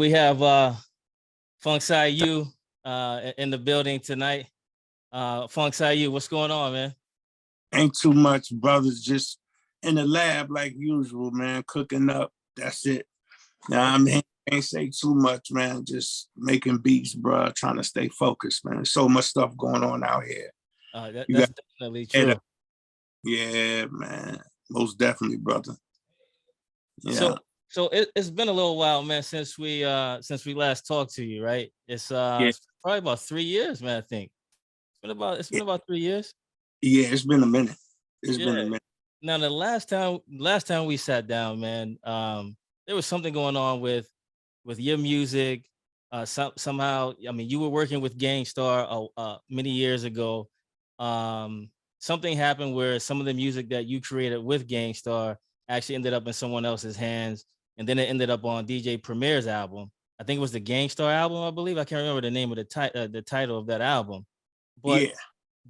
we have Fong Sai U in the building tonight. Fong Sai U, what's going on, man? Ain't too much, brothers. Just in the lab like usual, man. Cooking up. That's it. Now I mean, ain't say too much, man. Just making beats, bro. Trying to stay focused, man. So much stuff going on out here. That's definitely true. Yeah, man. Most definitely, brother. Yeah. So it's been a little while, man, since we last talked to you, right? It's probably about 3 years, man. I think it's been about 3 years. Yeah, it's been a minute. It's been a minute. Now the last time we sat down, man, there was something going on with your music. Somehow, I mean, you were working with Gang Starr many years ago. Something happened where some of the music that you created with Gang Starr actually ended up in someone else's hands, and then it ended up on DJ Premier's album. I think it was the Gang Starr album, I believe. I can't remember the name of the title of that album. But yeah.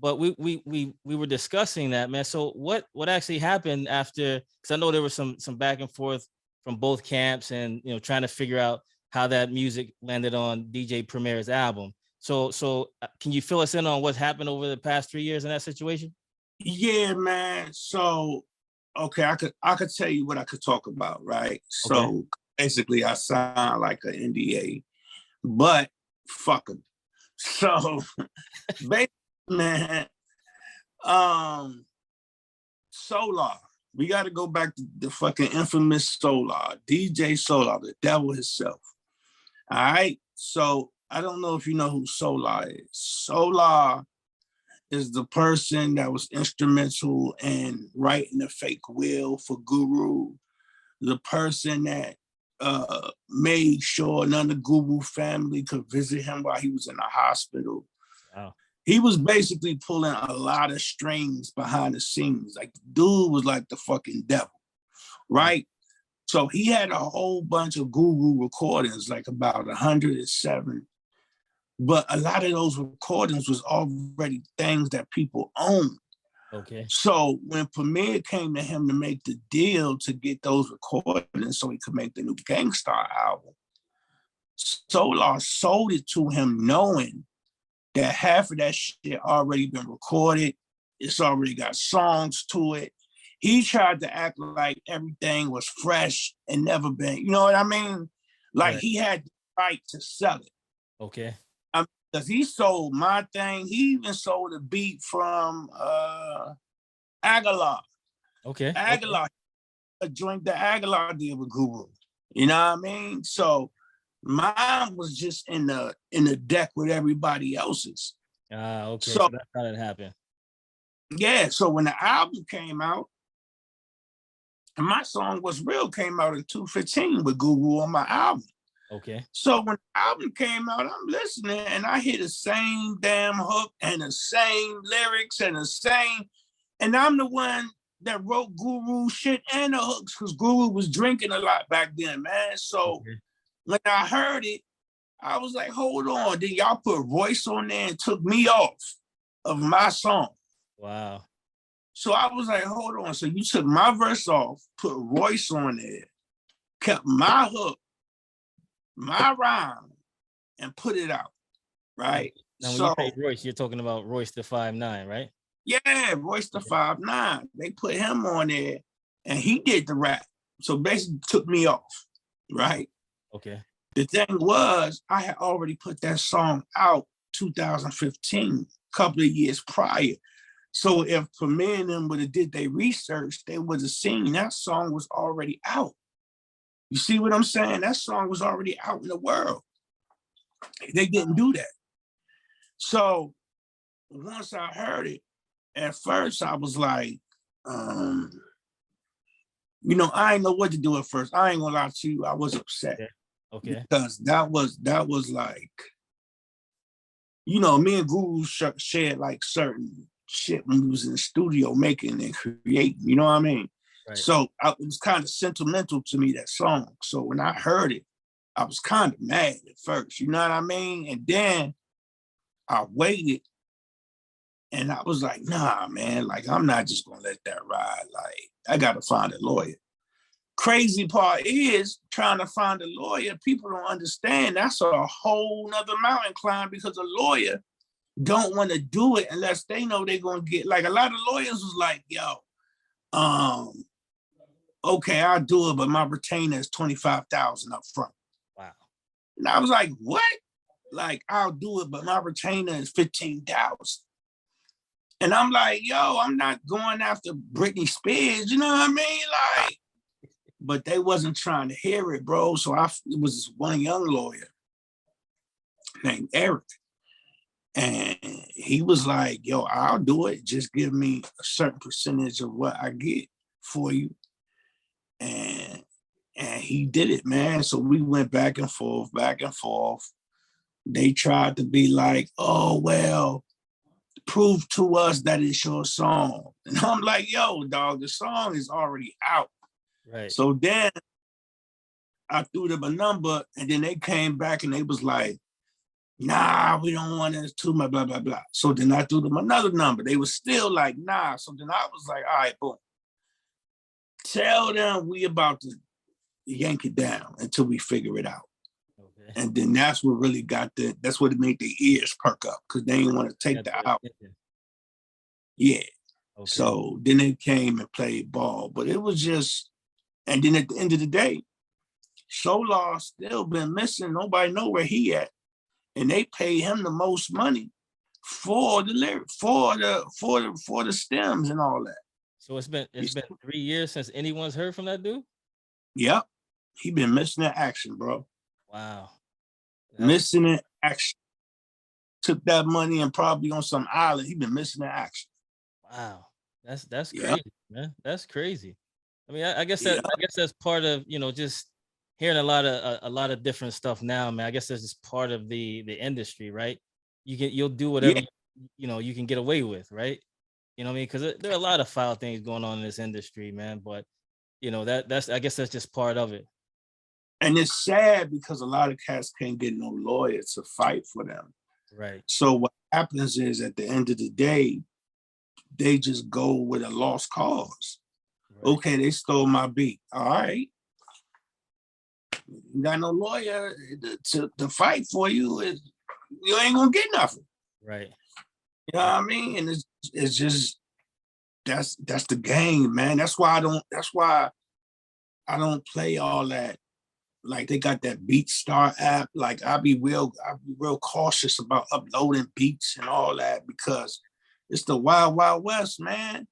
But we were discussing that, man. So what actually happened after? Because I know there was some back and forth from both camps, and trying to figure out how that music landed on DJ Premier's album. So can you fill us in on what's happened over the past 3 years in that situation? Yeah, man. So okay, I could tell you what I could talk about, right? So basically, I signed like an NDA, but fuck them. So basically. Man, Solar. We got to go back to the fucking infamous Solar, DJ Solar, the devil himself. All right. So I don't know if you know who Solar is. Solar is the person that was instrumental in writing the fake will for Guru, the person that made sure none of the Guru family could visit him while he was in the hospital. Wow. He was basically pulling a lot of strings behind the scenes. Like, the dude was like the fucking devil, right? So he had a whole bunch of Guru recordings, like about 107. But a lot of those recordings was already things that people owned. Okay. So when Premier came to him to make the deal to get those recordings so he could make the new Gang Starr album, Solar sold it to him knowing that half of that shit already been recorded. It's already got songs to it. He tried to act like everything was fresh and never been, you know what I mean? Like he had the right to sell it. Okay. Because he sold my thing. He even sold a beat from Aguilar. Okay. Aguilar, a joint that Aguilar did with Guru. You know what I mean? So mine was just in the deck with everybody else's. Okay. So that's how that happened. Yeah. So when the album came out, and my song Was Real came out in 2015 with Guru on my album. Okay. So when the album came out, I'm listening and I hear the same damn hook and the same lyrics and the same, and I'm the one that wrote Guru shit and the hooks because Guru was drinking a lot back then, man. So when I heard it, I was like, hold on. Then y'all put Royce on there and took me off of my song. Wow. So I was like, hold on. So you took my verse off, put Royce on there, kept my hook, my rhyme, and put it out, right? Now, when you say Royce, you're talking about Royce the 5'9", right? Yeah, Royce the 5'9". They put him on there, and he did the rap. So basically took me off, right? Okay. The thing was, I had already put that song out 2015, a couple of years prior. So if Premier and them would have did their research, they would have seen that song was already out. You see what I'm saying? That song was already out in the world. They didn't do that. So once I heard it, at first I was like, I didn't know what to do at first. I ain't gonna lie to you, I was upset. Okay. Because that was like, me and Guru shared like certain shit when we was in the studio making and creating, you know what I mean? Right. So it was kind of sentimental to me, that song. So when I heard it, I was kind of mad at first, you know what I mean? And then I waited and I was like, nah, man, like, I'm not just gonna let that ride. Like, I gotta find a lawyer. crazy part is trying to find a lawyer. People don't understand. That's a whole nother mountain climb because a lawyer don't want to do it unless they know they're going to get, like a lot of lawyers was like, yo, okay, I'll do it, but my retainer is $25,000 up front. Wow. And I was like, what? Like, I'll do it, but my retainer is $15,000. And I'm like, yo, I'm not going after Britney Spears, you know what I mean? Like, but they wasn't trying to hear it, bro. So it was this one young lawyer named Eric. And he was like, yo, I'll do it. Just give me a certain percentage of what I get for you. And he did it, man. So we went back and forth. They tried to be like, oh, well, prove to us that it's your song. And I'm like, yo, dog, the song is already out. Right. So then I threw them a number, and then they came back and they was like, nah, we don't want it, it's too much, blah, blah, blah. So then I threw them another number. They was still like, nah. So then I was like, all right, boom. Tell them we about to yank it down until we figure it out. Okay. And then that's what really that's what made their ears perk up, because they didn't want to take the out. Yeah. Okay. So then they came and played ball, but it was just, and then at the end of the day, Solar still been missing. Nobody know where he at. And they pay him the most money for the lyrics, for the stems and all that. So it's been 3 years since anyone's heard from that dude? Yep. He been missing in action, bro. Wow. Missing in action. Took that money and probably on some island. He been missing in action. Wow. That's crazy, man. That's crazy. I mean, I guess that's part of, just hearing a lot of different stuff now, man. I guess that's just part of the industry, right? You'll do whatever you can get away with, right? You know what I mean? Because there are a lot of foul things going on in this industry, man. But I guess that's just part of it. And it's sad because a lot of cats can't get no lawyer to fight for them. Right. So what happens is at the end of the day, they just go with a lost cause. Right. Okay, they stole my beat. All right. You got no lawyer to fight for you. You ain't gonna get nothing. Right. You know what I mean? And it's just that's the game, man. That's why I don't play all that. Like they got that BeatStar app. Like I'll be real cautious about uploading beats and all that because it's the wild, wild west, man.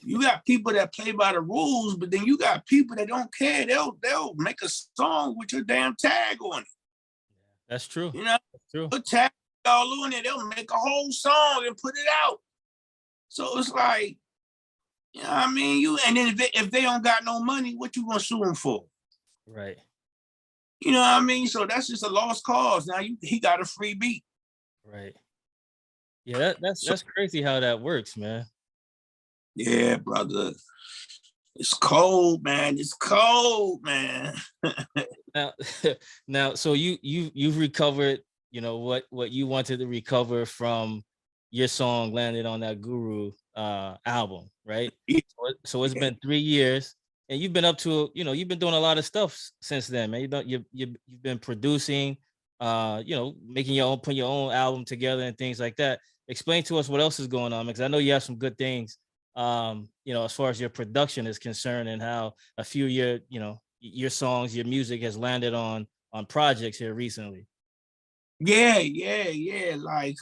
You got people that play by the rules, but then you got people that don't care. They'll make a song with your damn tag on it. That's true. You know, that's true. Put tag all on it. They'll make a whole song and put it out. So it's like, you know what I mean? And then if they don't got no money, what you gonna sue them for? Right. You know what I mean? So that's just a lost cause. Now he got a free beat. Right. Yeah, that's crazy how that works, man. Yeah, brother. It's cold, man. It's cold, man. now, so you've recovered, what you wanted to recover from your song landed on that Guru album, right? Yeah. So it's been 3 years, and you've been up to, you've been doing a lot of stuff since then, man. You've been producing, putting your own album together and things like that. Explain to us what else is going on, because I know you have some good things. As far as your production is concerned, and how a few your songs, your music has landed on projects here recently. Yeah. Like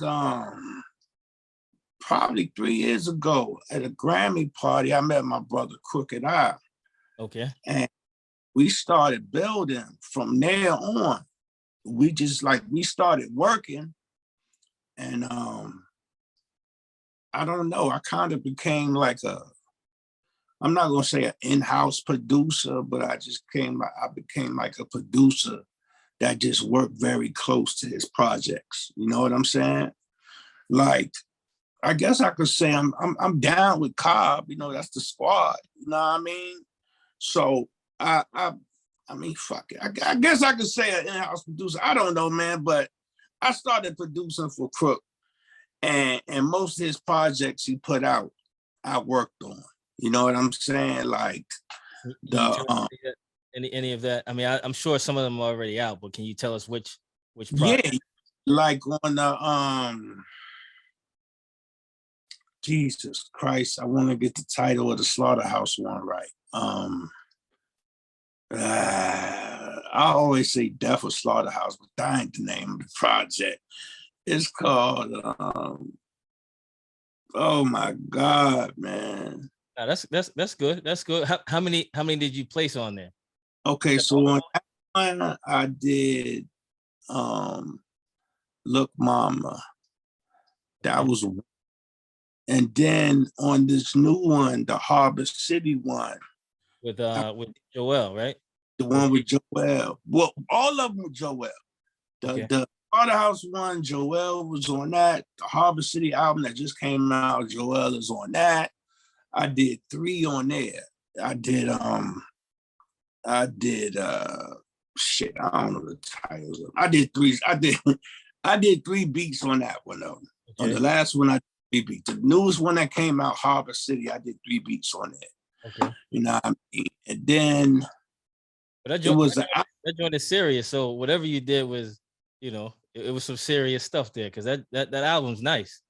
probably 3 years ago at a Grammy party, I met my brother Crooked I. Okay. And we started building from there on. We started working, and I don't know, I kind of became like I'm not gonna say an in-house producer, but I became like a producer that just worked very close to his projects. You know what I'm saying? Like, I guess I could say I'm down with Cobb. That's the squad. You know what I mean? So I mean, fuck it. I guess I could say an in-house producer. I don't know, man, but I started producing for Crook, and most of his projects he put out, I worked on. You know what I'm saying? Like, Can you tell The us any of that? I mean, I'm sure some of them are already out, but can you tell us which yeah, project? like on the Jesus Christ, I want to get the title of the Slaughterhouse one right. I always say Death of Slaughterhouse, but that ain't the name of the project. It's called oh my God, man. Nah, that's good. That's good. How many did you place on there? Okay, so on that one I did Look Mama. That Okay. was, and then on this new one, the Harbor City one, With Joel, right? the Or one with Joel. Well, all of them with Joel. okay. The Slaughterhouse one, Joel was on that. The Harbor City album that just came out, Joel is on that. I did 3 on there. I did shit, I don't know the titles of. I did 3. I did 3 beats on that one though. Okay. On the last one, I did 3 beats. The newest one that came out, Harbor City, I did 3 beats on it. Okay. You know what I mean? And then But that it joint, was that joint is serious. So whatever you did was, it was some serious stuff there because that album's nice.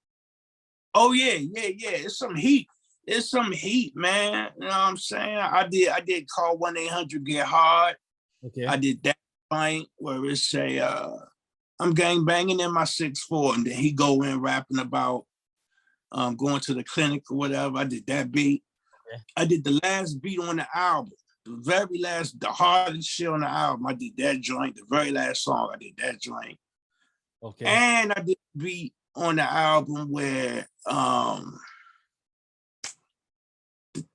oh yeah. It's some heat. It's some heat, man. You know what I'm saying? I did call 1-800 Get Hard. Okay. I did that point where it say I'm gang banging in my 6'4", and then he go in rapping about going to the clinic or whatever. I did that beat. Okay. I did the last beat on the album, the very last, the hardest shit on the album. I did that joint. The very last song, I did that joint. Okay. And I did a beat on the album where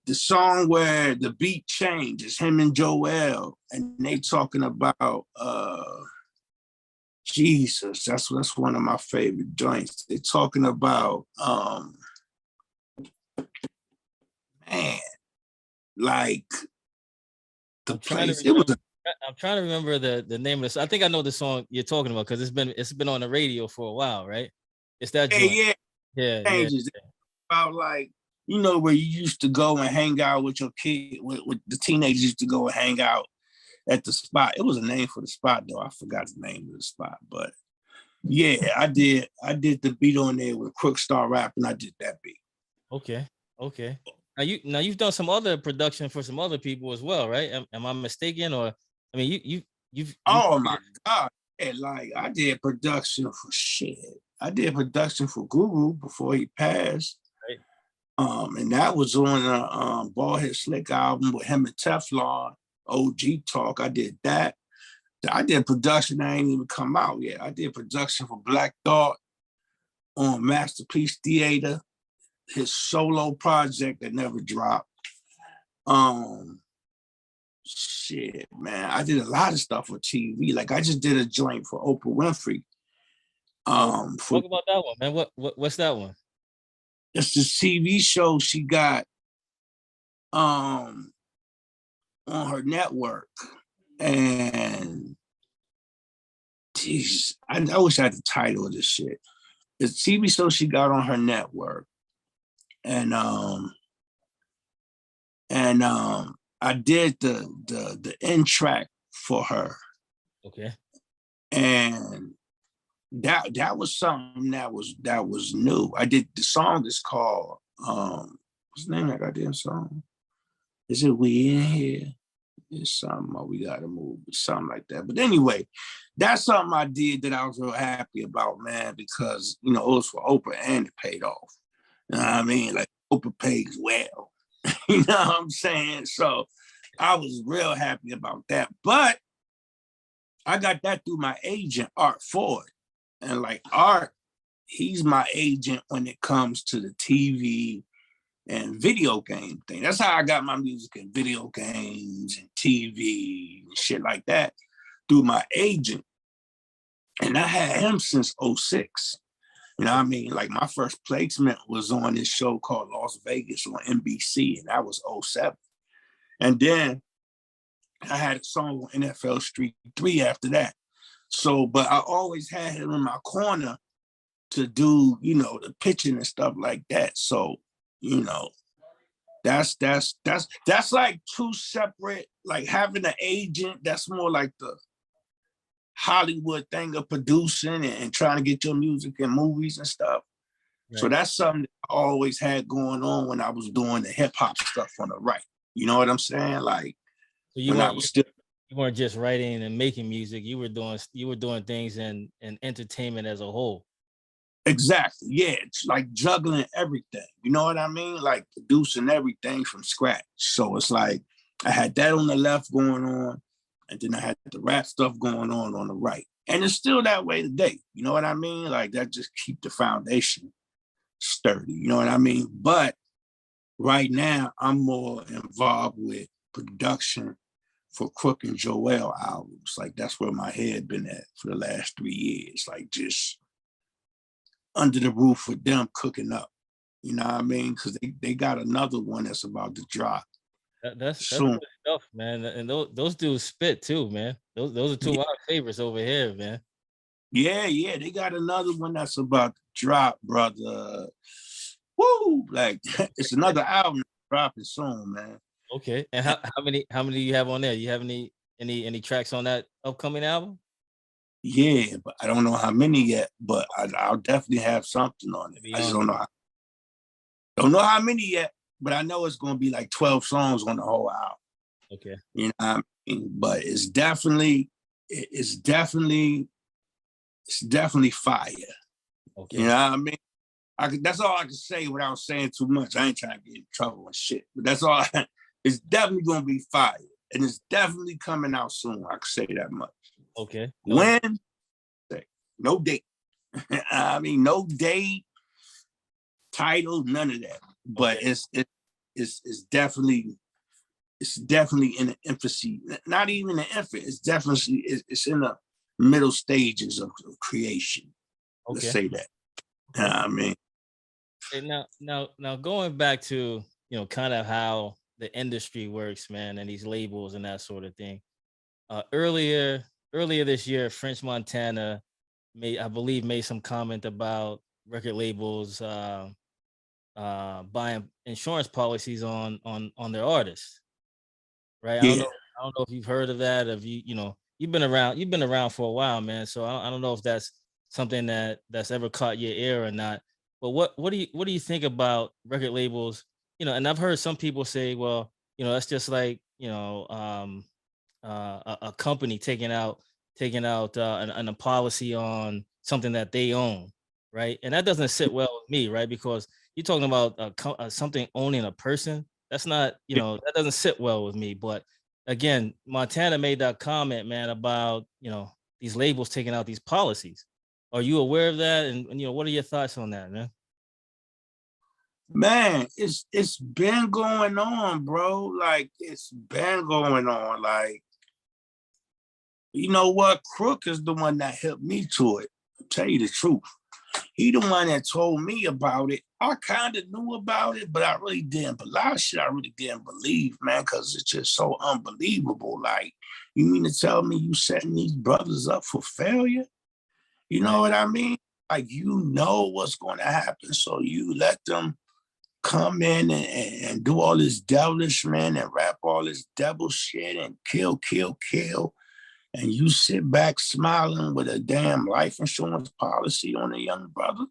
the song where the beat changes, him and Joel, and they talking about Jesus. That's one of my favorite joints. They're talking about man, like the place. It was I'm trying to remember the name of this. I think I know the song you're talking about because it's been on the radio for a while, right? It's that joint. Yeah. changes about like, you know, where you used to go and hang out with your kid, with the teenagers used to go and hang out at the spot. It was a name for the spot though. I forgot the name of the spot, but yeah, I did the beat on there with Crook Star rapping. I did that beat. Okay. Now you've done some other production for some other people as well, right? Am I mistaken? Or I mean, you've Oh my God. Yeah, like I did production for shit. I did production for Guru before he passed. right? And that was on a Ballhead Slick album with him and Teflon, OG Talk. I did that. I did production that ain't even come out yet. I did production for Black Thought on Masterpiece Theater, his solo project that never dropped. Shit, man. I did a lot of stuff for TV. Like I just did a joint for Oprah Winfrey. For Talk about that one, man. What's that one? it's this TV show she got on her network. And geez, I wish I had the title of this shit. It's a TV show she got on her network. And I did the end track for her. Okay. And that was something that was new. I did the song is called what's the name of that goddamn song? Is it We In Here? It's something we gotta move, something like that. But anyway, that's something I did that I was real happy about, man, because you know it was for Oprah and it paid off. You know what I mean? Like Oprah pays well. You know what I'm saying? So I was real happy about that. But I got that through my agent, Art Ford. And like Art, he's my agent when it comes to the TV and video game thing. That's how I got my music in video games and TV and shit like that through my agent. And I had him since 06. You know what I mean? Like my first placement was on this show called Las Vegas on NBC, and that was 07. And then I had a song on NFL Street 3 after that. So, but I always had him in my corner to do, you know, the pitching and stuff like that. So, you know, That's like two separate, like having an agent, that's more like the Hollywood thing of producing and trying to get your music in movies and stuff. Right. So that's something that I always had going on when I was doing the hip hop stuff on the right. You know what I'm saying? Like so you weren't just writing and making music, you were doing things in entertainment as a whole. Exactly. Yeah, it's like juggling everything. You know what I mean? Like producing everything from scratch. So it's like I had that on the left going on, and then I had the rap stuff going on the right. And it's still that way today. You know what I mean? Like that just keep the foundation sturdy. You know what I mean? But right now, I'm more involved with production for Crooked and Joell albums. Like that's where my head been at for the last 3 years. Like just under the roof with them cooking up. You know what I mean? Because they got another one that's about to drop. That's good stuff, man. And those dudes spit too, man. Those are two of our favorites over here, man. Yeah, they got another one that's about to drop, brother. Woo! Like it's another album dropping soon, man. Okay. And how many do you have on there? You have any tracks on that upcoming album? Yeah, but I don't know how many yet, but I'll definitely have something on it. I just don't know how many yet, but I know it's gonna be like 12 songs on the whole album. Okay. You know what I mean? But it's definitely fire. Okay. You know what I mean? That's all I can say without saying too much. I ain't trying to get in trouble and shit, but that's all. It's definitely gonna be fire, and it's definitely coming out soon. I can say that much. Okay. When? No date. I mean, no date, title, none of that. But okay. It's definitely in the infancy. Not even the infant. It's in the middle stages of creation. Okay. Let's say that. You know what I mean? And now going back to kind of how the industry works, man, and these labels and that sort of thing. Earlier this year, French Montana made some comment about record labels buying insurance policies on their artists, right? Yeah. I don't know if you've heard of that. If you've been around for a while, man. So I don't know if that's something that's ever caught your ear or not. But what do you think about record labels? And I've heard some people say, well, that's just like a company taking out a policy on something that they own, right? And that doesn't sit well with me, right? Because you're talking about something owning a person. That's not, that doesn't sit well with me. But again, Montana made that comment, man, about these labels taking out these policies. Are you aware of that? And what are your thoughts on that, man? Man, it's been going on, bro. Like it's been going on. Like, you know what? Crook is the one that helped me to it. I'll tell you the truth. He the one that told me about it. I kind of knew about it, but I really didn't. But a lot of shit I really didn't believe, man, because it's just so unbelievable. Like, you mean to tell me you setting these brothers up for failure? You know what I mean? Like, you know what's going to happen, so you let them come in and do all this devilish, man, and rap all this devil shit and kill. And you sit back smiling with a damn life insurance policy on a young brother.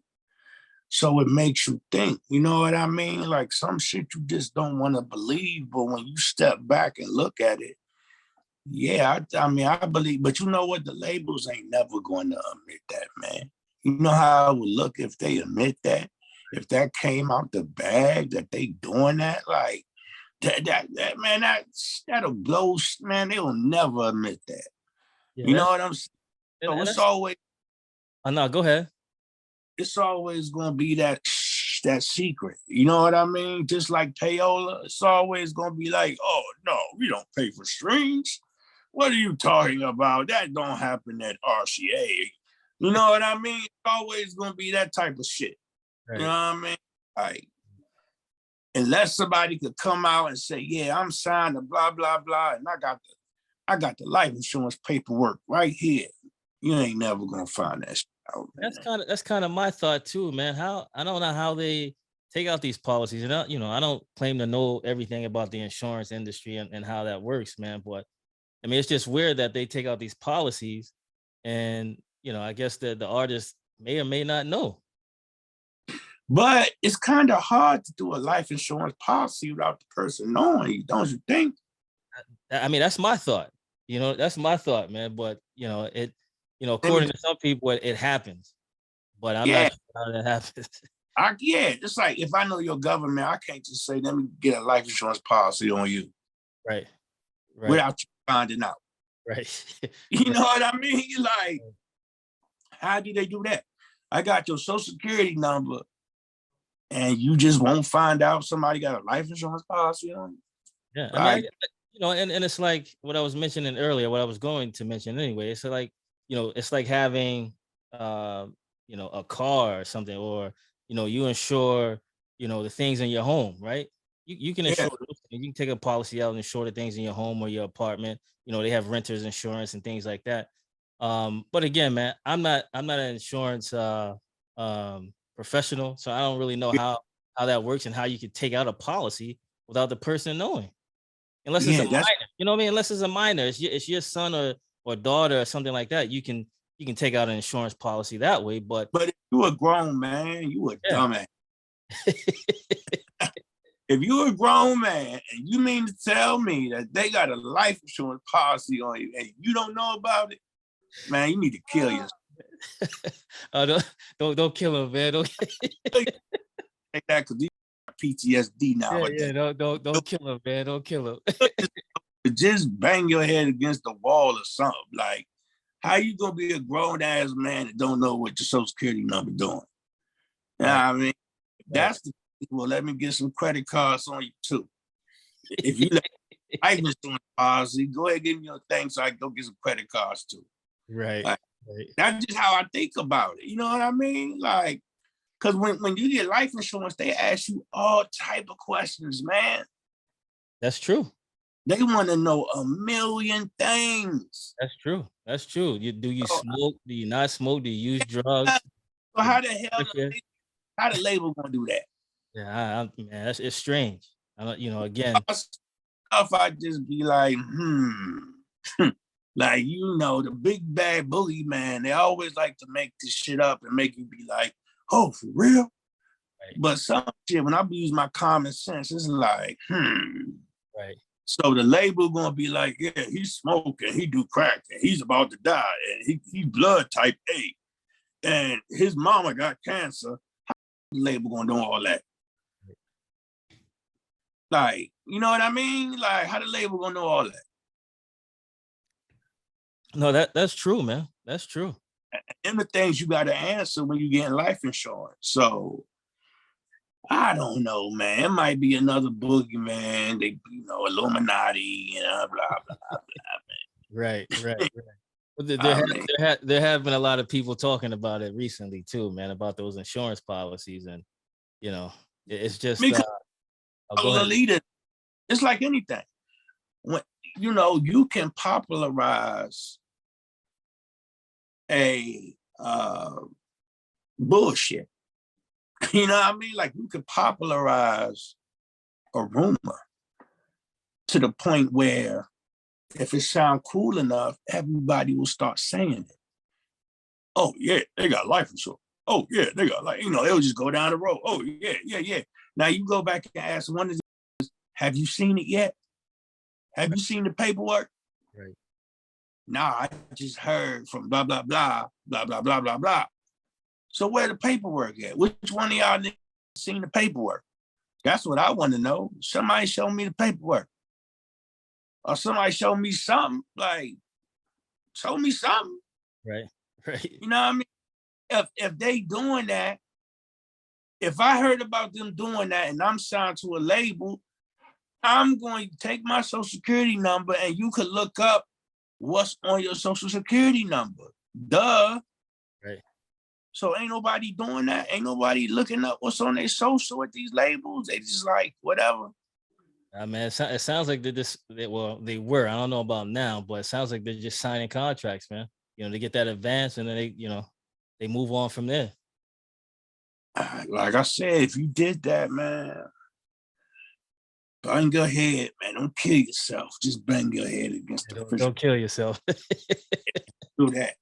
So it makes you think, you know what I mean? Like some shit you just don't want to believe, but when you step back and look at it, yeah, I mean, I believe, but you know what? The labels ain't never going to admit that, man. You know how it would look if they admit that? If that came out the bag that they doing that, like that man, that'll blow, man. They will never admit that. Yeah, you know what I'm saying? So it's always. Oh no, go ahead. It's always gonna be that secret. You know what I mean? Just like payola, it's always gonna be like, oh no, we don't pay for streams. What are you talking about? That don't happen at RCA. You know what I mean? It's always gonna be that type of shit. Right. You know what I mean? Like, unless somebody could come out and say, yeah, I'm signed to blah, blah, blah, and I got the life insurance paperwork right here. You ain't never gonna find that shit out, man. That's kind of my thought too, man. I don't know how they take out these policies. And I don't claim to know everything about the insurance industry and how that works, man. But I mean, it's just weird that they take out these policies, and I guess that the artist may or may not know. But it's kind of hard to do a life insurance policy without the person knowing, don't you think? I mean, that's my thought. That's my thought, man. But according to some people, it happens. But I'm Yeah, not sure how that happens. yeah. It's like if I know your government, I can't just say, let me get a life insurance policy on you Right. Right. without you finding out. Right. You know what I mean? Like, how do they do that? I got your social security number and you just won't find out somebody got a life insurance policy on you? Yeah. Like, And it's like what I was mentioning earlier, what I was going to mention anyway. It's like, it's like having a car or something, or you insure, the things in your home, right? You can yeah, insure those things. You can take a policy out and insure the things in your home or your apartment. They have renters insurance and things like that. But again, man, I'm not an insurance professional, so I don't really know how that works and how you could take out a policy without the person knowing. Unless it's a yeah, minor, that's you know what I mean? Unless it's a minor, it's your son or daughter or something like that. You can take out an insurance policy that way. But but if you a grown man, you a yeah. dumbass. If you're a grown man and you mean to tell me that they got a life insurance policy on you and you don't know about it, man, you need to kill yourself. Don't kill him, man. Don't, Take that because these PTSD yeah, nowadays. don't kill him, man. Don't kill him. Just bang your head against the wall or something. Like, how you gonna be a grown ass man that don't know what your social security number doing? You know what I mean? That's the well, let me get some credit cards on you too. If you like life insurance policy, go ahead and give me your thing so I can go get some credit cards too. Right. Like, Right. that's just how I think about it. You know what I mean? Like, because when you get life insurance, they ask you all type of questions, man. That's true. They want to know a million things. That's true. That's true. Do you So, smoke? Do you not smoke? Do you use drugs? so Did how you the hell push it? how the label gonna do that? Yeah, man, it's strange. I don't, again, Stuff I just be like, like the big bad boogeyman. They always like to make this shit up and make you be like, oh, for real? right, But some shit, when I use my common sense, it's like, right, So the label gonna be like, yeah, he's smoking, he do crack, and he's about to die, and he blood type A, and his mama got cancer. How the label gonna do all that? Like, you know what I mean? Like, how the label gonna know all that? no, that's true, man. That's true. And the things you gotta answer when you get life insurance. So I don't know, man. It might be another boogeyman. They, Illuminati, blah blah blah. Right, right, right. But I mean, there have been a lot of people talking about it recently too, man, about those insurance policies, and it's just because oh, of go the ahead. leader, it's like anything. When you can popularize a bullshit. You know what I mean? Like you can popularize a rumor to the point where if it sounds cool enough, everybody will start saying it. Oh yeah, they got life insurance. Oh yeah, they got they'll just go down the road. Oh yeah, yeah, yeah. Now you go back and ask one of these, have you seen it yet? Have you seen the paperwork? Right. Nah, I just heard from blah, blah, blah, blah, blah, blah, blah, blah. So where the paperwork at? Which one of y'all seen the paperwork? That's what I want to know. Somebody show me the paperwork. Or somebody show me something. Like, show me something. Right. Right. You know what I mean? If they doing that, if I heard about them doing that and I'm signed to a label, I'm going to take my social security number and you could look up what's on your social security number. Duh. Right. So ain't nobody doing that. Ain't nobody looking up what's on their social with these labels. They just like whatever. Man, it sounds like they were. I don't know about now, but it sounds like they're just signing contracts, man. They get that advance and then they move on from there. Like I said, if you did that, man, bang your head, man. Don't kill yourself. Just bang your head against the Don't kill yourself. Do that.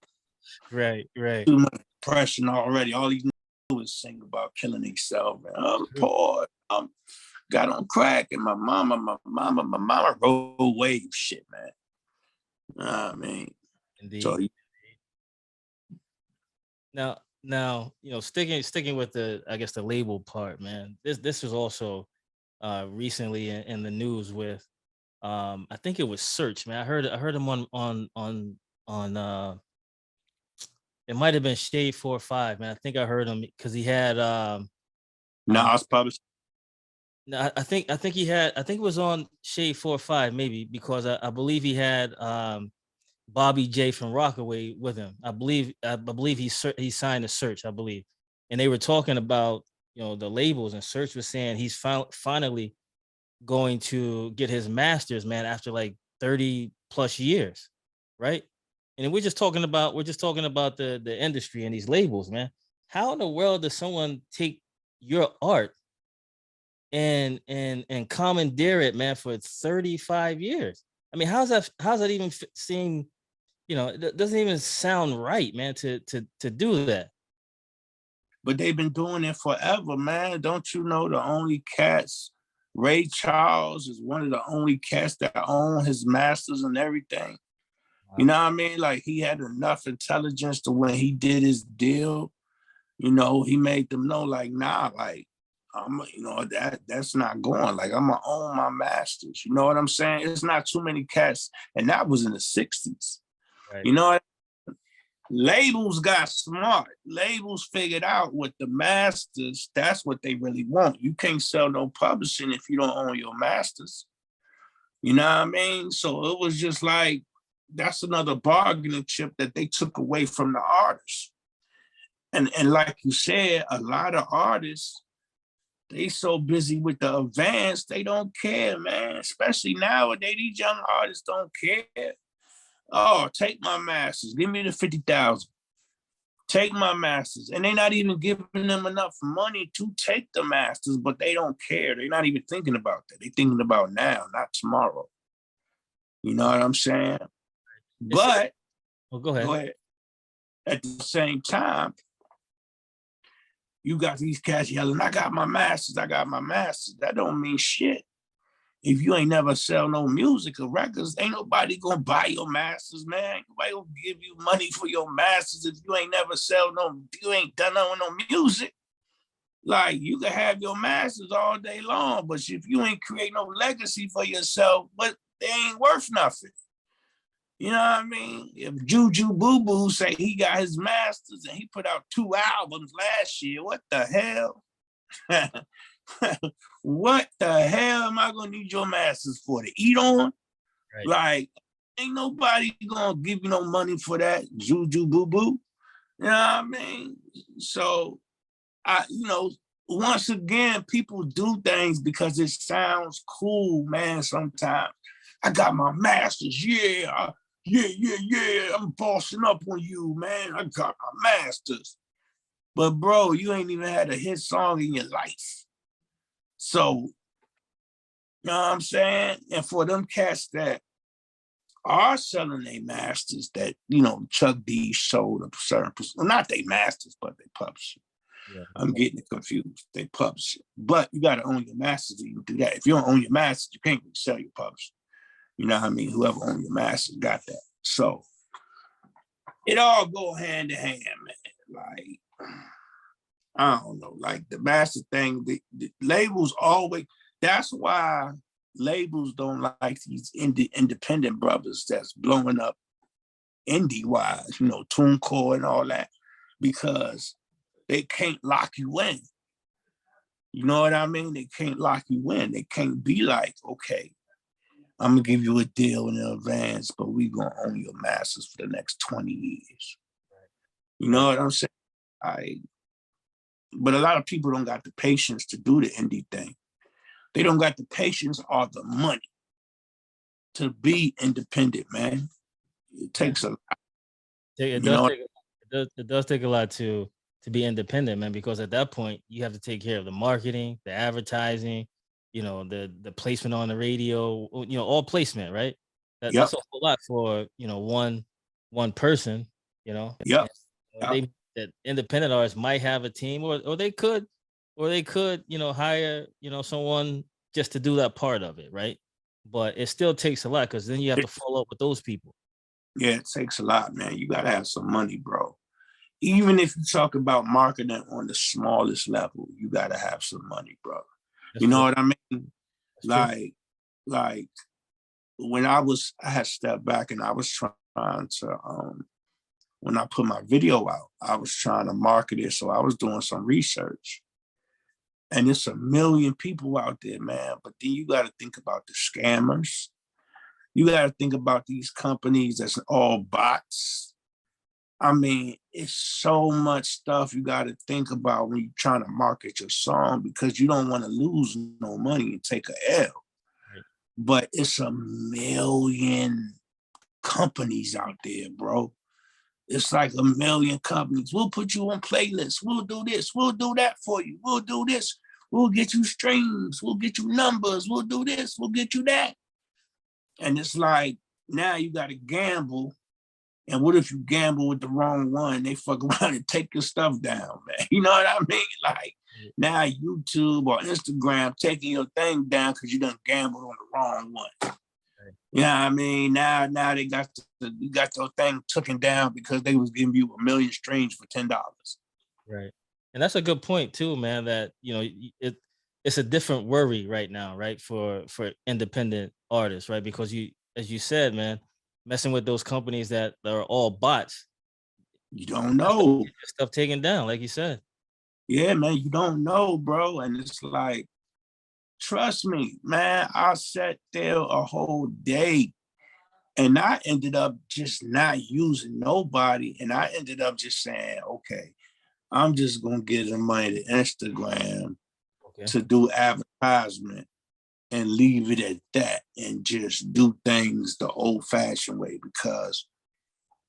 Right. Too much depression already. All these do is sing about killing themselves. I'm poor. I'm got on crack, and my mama roll wave shit, man. I mean, Indeed. so Now, sticking with the, I guess, the label part, man. This was also recently in the news with I think it was Search, man. I heard him on it might have been Shade 4-5, man. I think I heard him because he had Nas published. no, I think he had, I think it was on Shade 4-5, maybe, because I believe he had Bobby J from Rockaway with him. I believe he signed to Search, I believe. And they were talking about, the labels, and Search was saying he's finally going to get his masters, man, after like 30 plus years, right? And we're just talking about the industry and these labels, man. How in the world does someone take your art and commandeer it, man, for 35 years? I mean, how's that even seem, it doesn't even sound right, man, to do that. But they've been doing it forever, man. Don't you know the only cats? Ray Charles is one of the only cats that own his masters and everything. You know what I mean? Like, he had enough intelligence to when he did his deal, he made them know, like, nah, like, that's not going. Like, I'm gonna own my masters. You know what I'm saying? It's not too many cats, and that was in the 60s. Right. You know, labels got smart. Labels figured out what the masters, that's what they really want. You can't sell no publishing if you don't own your masters. You know what I mean? So it was just like, that's another bargaining chip that they took away from the artists. And like you said, a lot of artists, they so busy with the advance, they don't care, man. Especially nowadays, these young artists don't care. Oh, take my masters. Give me the 50,000. Take my masters. And they're not even giving them enough money to take the masters, but they don't care. They're not even thinking about that. They're thinking about now, not tomorrow. You know what I'm saying? But Go ahead. go ahead. At the same time, you got these cats yelling, I got my masters, I got my masters. That don't mean shit. If you ain't never sell no music or records, ain't nobody gonna buy your masters, man. Ain't nobody gonna give you money for your masters if you ain't never sell no, you ain't done no music. Like, you can have your masters all day long, but if you ain't create no legacy for yourself, but they ain't worth nothing. You know what I mean? If Juju Boo Boo say he got his masters and he put out 2 albums last year, what the hell? What the hell am I gonna need your masters for? To eat on? Right. Like, ain't nobody gonna give you no money for that, Juju Boo Boo. You know what I mean? So, once again, people do things because it sounds cool, man. Sometimes I got my masters, yeah. I'm bossing up on you, man. I got my masters. But bro, you ain't even had a hit song in your life. So, you know what I'm saying? And for them cats that are selling their masters, that, Chuck D sold a certain percent, well, not their masters, but they publish it. Yeah. I'm getting it confused. They publish it. But you got to own your masters to even do that. If you don't own your masters, you can't really sell your publishing. You know what I mean? Whoever owns your masters got that. So it all go hand in hand, man. Like, I don't know, like the master thing, the labels always, that's why labels don't like these independent brothers that's blowing up indie-wise, TuneCore and all that, because they can't lock you in. You know what I mean? They can't lock you in. They can't be like, okay, I'm gonna give you a deal in advance, but we gonna own your masters for the next 20 years. You know what I'm saying? But a lot of people don't got the patience to do the indie thing. They don't got the patience or the money to be independent, man. It takes a lot. It does take a lot to to be independent, man, because at that point you have to take care of the marketing, the advertising, the placement on the radio, all placement, right? That's Yep. a whole lot for one person, you know. Yep. And Yep. they that independent artists might have a team, or they could hire someone just to do that part of it, right? But it still takes a lot because then you have to follow up with those people. Yeah, it takes a lot, man. You gotta have some money, bro. Even if you talk about marketing on the smallest level, you gotta have some money, bro. That's You know true. what I mean? That's true. Like when I had stepped back and I was trying to when I put my video out, I was trying to market it. So I was doing some research. And it's a million people out there, man. But then you got to think about the scammers. You got to think about these companies that's all bots. I mean, it's so much stuff you got to think about when you're trying to market your song because you don't want to lose no money and take a L. Right. But it's a million companies out there, bro. It's like a million companies. We'll put you on playlists. We'll do this. We'll do that for you. We'll do this. We'll get you streams. We'll get you numbers. We'll do this. We'll get you that. And it's like, now you got to gamble. And what if you gamble with the wrong one? They fuck around and take your stuff down, man. You know what I mean? Like now YouTube or Instagram taking your thing down because you done gambled on the wrong one. You know what I mean? Now they you got your thing taken down because they was giving you 1 million streams for $10. Right. And that's a good point too, man, that it's a different worry right now, right? For independent artists, right? Because as you said, man, messing with those companies that are all bots, You don't that's gonna know. get your stuff taken down, like you said. Yeah, man, you don't know, bro. And it's like, trust me, man, I sat there a whole day and I ended up just not using nobody. And I ended up just saying, okay, I'm just gonna give the money to Instagram Okay. to do advertisement and leave it at that and just do things the old-fashioned way because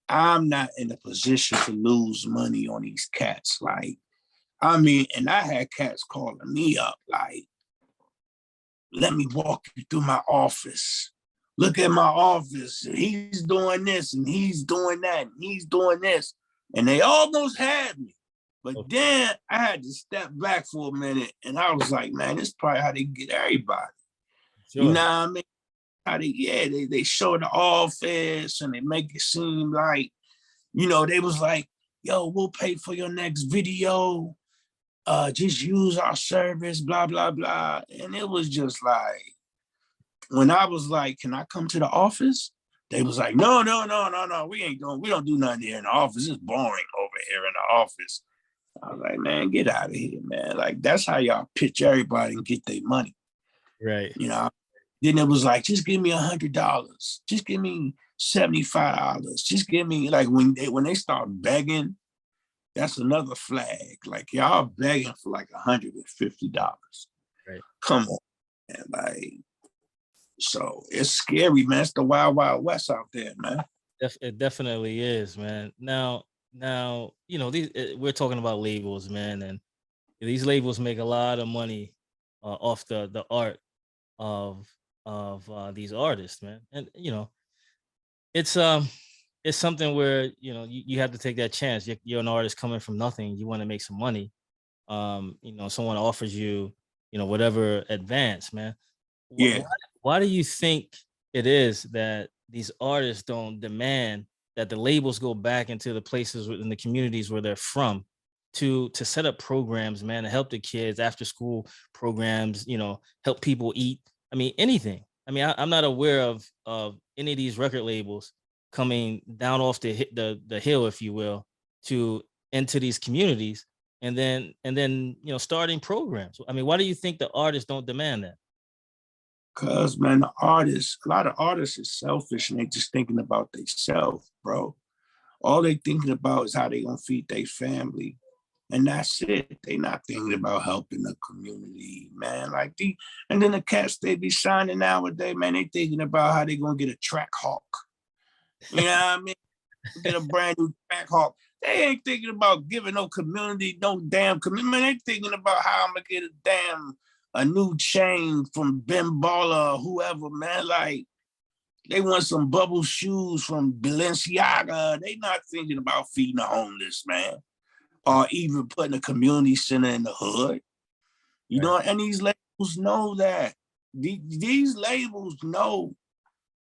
I'm not in a position to lose money on these cats. Like, I mean, and I had cats calling me up like, let me walk you through my office. Look at my office. He's doing this and he's doing that and he's doing this. And they almost had me. But then I had to step back for a minute and I was like, man, this is probably how they get everybody. Sure. You know what I mean? How they show the office and they make it seem like, they was like, yo, we'll pay for your next video. Just use our service, blah, blah, blah. And it was just like, when I was like, can I come to the office? They was like, no. We don't do nothing here in the office. It's boring over here in the office. I was like, man, get out of here, man. Like, that's how y'all pitch everybody and get their money. Right. Then it was like, just give me $100. Just give me $75. Just give me, like, when they start begging, that's another flag. Like, y'all begging for like $150. Right. Come on, man. Like, so it's scary, man. It's the wild, wild west out there, man. It definitely is, man. Now, we're talking about labels, man, and these labels make a lot of money off the art of these artists, man. And it's it's something where you have to take that chance. You're an artist coming from nothing. You want to make some money. Someone offers you whatever advance, man. Yeah. Why do you think it is that these artists don't demand that the labels go back into the places within the communities where they're from to set up programs, man, to help the kids, after school programs, help people eat? I mean, anything. I mean, I'm not aware of any of these record labels coming down off the hill, if you will, to into these communities and then starting programs. I mean, why do you think the artists don't demand that? Cause man, a lot of artists is selfish and they just thinking about themselves, bro. All they thinking about is how they gonna feed their family. And that's it. They not thinking about helping the community, man. And then the cats they be signing nowadays, man, they thinking about how they gonna get a track hawk. You know what I mean? Get a brand new track hawk. They ain't thinking about giving no community, no damn commitment. They thinking about how I'm gonna get a new chain from Ben Baller or whoever, man. Like, they want some bubble shoes from Balenciaga. They not thinking about feeding the homeless, man, or even putting a community center in the hood. You know, and these labels know that. These labels know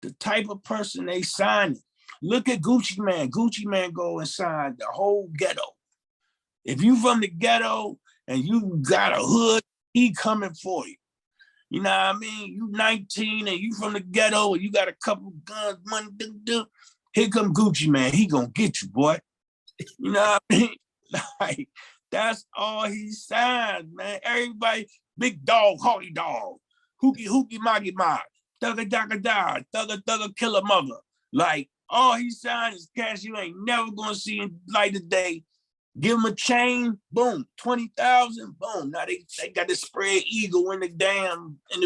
the type of person they sign. Look at Gucci Man. Gucci Man go and sign the whole ghetto. If you from the ghetto and you got a hood, he coming for you. You know what I mean? You 19 and you from the ghetto and you got a couple guns, money, here come Gucci Man. He gonna get you, boy. You know what I mean? Like, that's all he signed, man. Everybody, big dog, Hardy dog, hookie, hookie, moggy, mog, thugga, dugga, da, thugga, thugga, killer mother. Like, all he signed is cash you ain't never gonna see in light of day. Give him a chain, boom, 20,000, boom. Now they got the spread eagle in the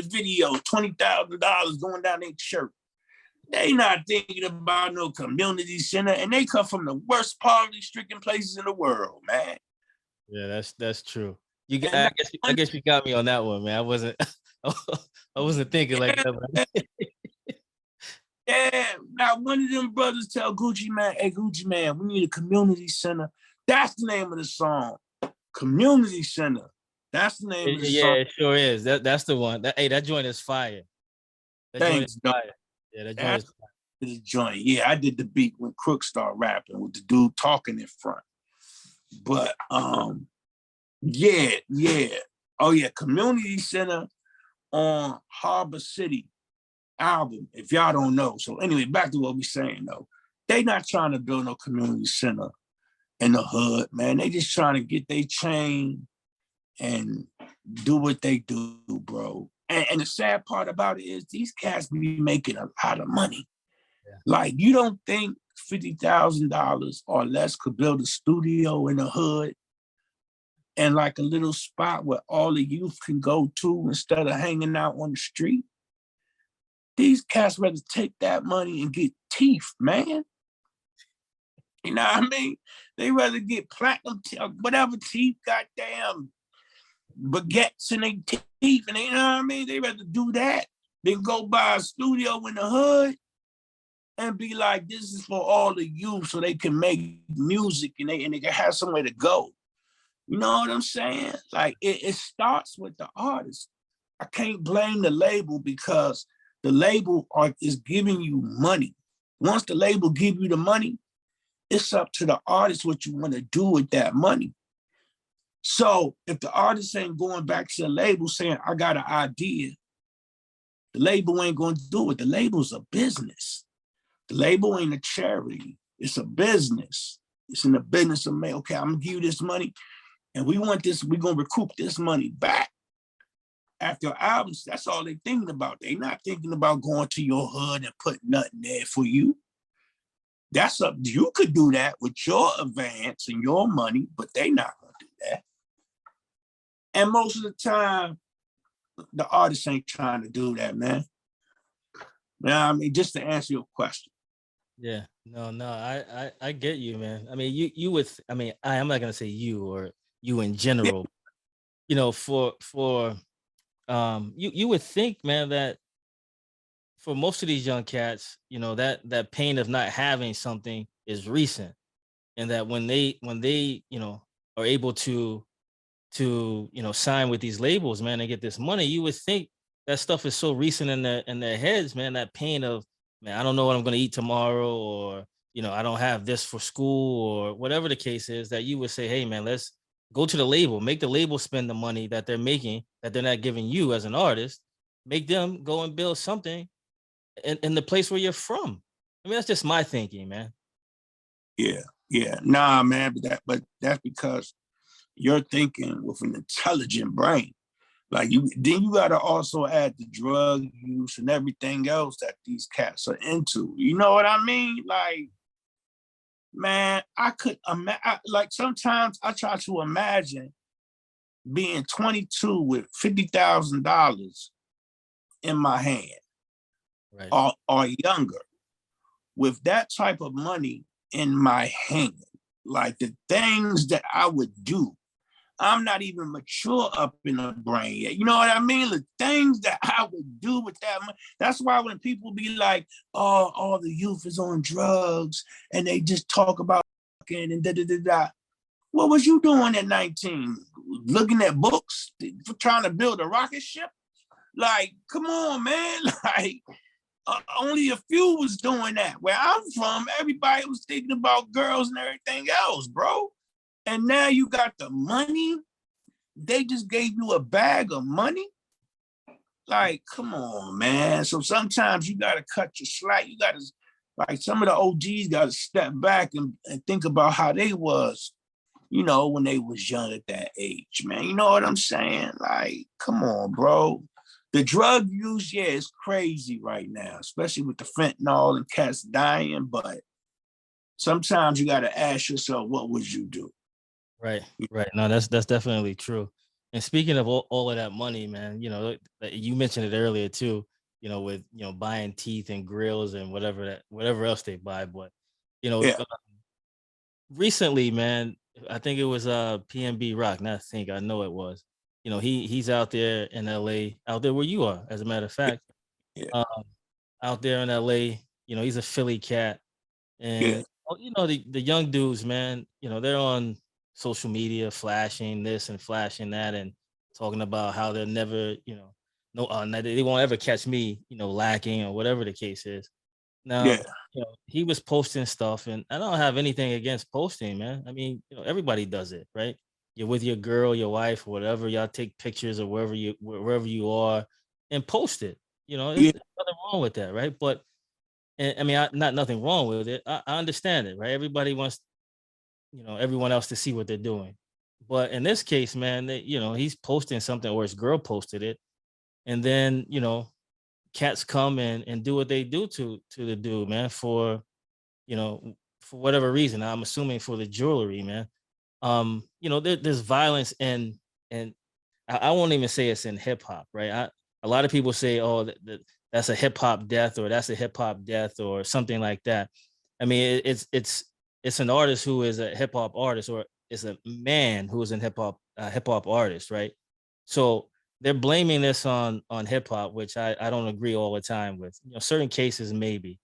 video, $20,000 going down their shirt. They not thinking about no community center, and they come from the worst poverty-stricken places in the world, man. Yeah, that's true. I guess you got me on that one, man. I wasn't I wasn't thinking like that. Yeah, now one of them brothers tell Gucci Man, hey, Gucci Man, we need a community center. That's the name of the song. Community center. That's the name of the song. Yeah, it sure is. That's the one. That joint is fire. Thanks, is fire. Yeah, that joint is fire. The joint. Yeah, I did the beat when Crook started rapping with the dude talking in front. But yeah. Oh yeah, Community Center on Harbor City album, if y'all don't know. So anyway, back to what we saying though. They not trying to build no community center in the hood, man. They just trying to get their chain and do what they do, bro. And the sad part about it is these cats be making a lot of money. Yeah. Like, you don't think $50,000 or less could build a studio in the hood and like a little spot where all the youth can go to instead of hanging out on the street? These cats rather take that money and get teeth, man. You know what I mean? They rather get platinum, whatever teeth, goddamn baguettes in their teeth, and you know what I mean? They rather do that than go buy a studio in the hood and be like, this is for all the youth so they can make music and they can have somewhere to go. You know what I'm saying? Like, it starts with the artist. I can't blame the label because the label is giving you money. Once the label give you the money, it's up to the artist what you want to do with that money. So if the artist ain't going back to the label saying, I got an idea, the label ain't going to do it. The label's a business. The label ain't a charity. It's a business. It's in the business of, okay, I'm going to give you this money and we want this, we're going to recoup this money back. After albums, that's all they're thinking about. They're not thinking about going to your hood and putting nothing there for you. That's up. You could do that with your advance and your money, but they not going to do that. And most of the time, the artists ain't trying to do that, man. You know what I mean? Just to answer your question. Yeah, no, I get you, man. I mean, you would, I mean, I'm not gonna say you or you in general. Yeah. You know, you would think, man, that for most of these young cats, you know, that pain of not having something is recent, and that when they you know are able to you know sign with these labels, man, and get this money, you would think that stuff is so recent in their heads, man. That pain of, man, I don't know what I'm going to eat tomorrow, or you know, I don't have this for school, or whatever the case is, that you would say, hey, man, let's go to the label, make the label spend the money that they're making, that they're not giving you as an artist, make them go and build something in the place where you're from. I mean, that's just my thinking, man. Yeah. Nah, man, but that's because you're thinking with an intelligent brain. Like, then you got to also add the drug use and everything else that these cats are into. You know what I mean? Like, man, I could like sometimes I try to imagine being 22 with $50,000 in my hand, right, or younger, with that type of money in my hand. like the things that I would do. I'm not even mature up in the brain yet. You know what I mean? The things that I would do with that money. That's why when people be like, oh, all the youth is on drugs and they just talk about and da da da da. What was you doing at 19? Looking at books, trying to build a rocket ship? Like, come on, man. Like, only a few was doing that. Where I'm from, everybody was thinking about girls and everything else, bro. And now you got the money. They just gave you a bag of money. Like, come on, man. So sometimes you got to cut your slack. You got to, like, some of the OGs got to step back and think about how they was, you know, when they was young at that age, man. You know what I'm saying? Like, come on, bro. The drug use, yeah, is crazy right now, especially with the fentanyl and cats dying. But sometimes you got to ask yourself, what would you do? Right, right. No, that's definitely true. And speaking of all of that money, man, you know, you mentioned it earlier too. You know, with buying teeth and grills and whatever else they buy. But you know, Yeah, recently, man, I think it was PNB Rock. Not think I know it was. You know, he's out there in LA, out there where you are, as a matter of fact. yeah, Um, out there in LA, you know, he's a Philly cat. yeah, And you know, the young dudes, man, you know, they're on social media flashing this and flashing that and talking about how they'll never, no, they won't ever catch me, lacking or whatever the case is. Now, yeah, he was posting stuff, and I don't have anything against posting, man. I mean, everybody does it, right? You're with your girl, your wife, or whatever. Y'all take pictures of wherever you are, and post it. yeah, There's nothing wrong with that, right? But and I mean, not nothing wrong with it. I understand it, right? Everybody wants, everyone else to see what they're doing. But in this case, man, he's posting something or his girl posted it. And then, cats come and do what they do to the dude, man, you know, for whatever reason. I'm assuming for the jewelry, man. There's violence and I won't even say it's in hip hop, right? A lot of people say, oh, that's a hip hop death or that's a hip hop death or something like that. I mean, it's an artist who is a hip hop artist or it's a man who is a hip hop artist, right? So they're blaming this on hip hop, which I don't agree all the time with. Certain cases maybe,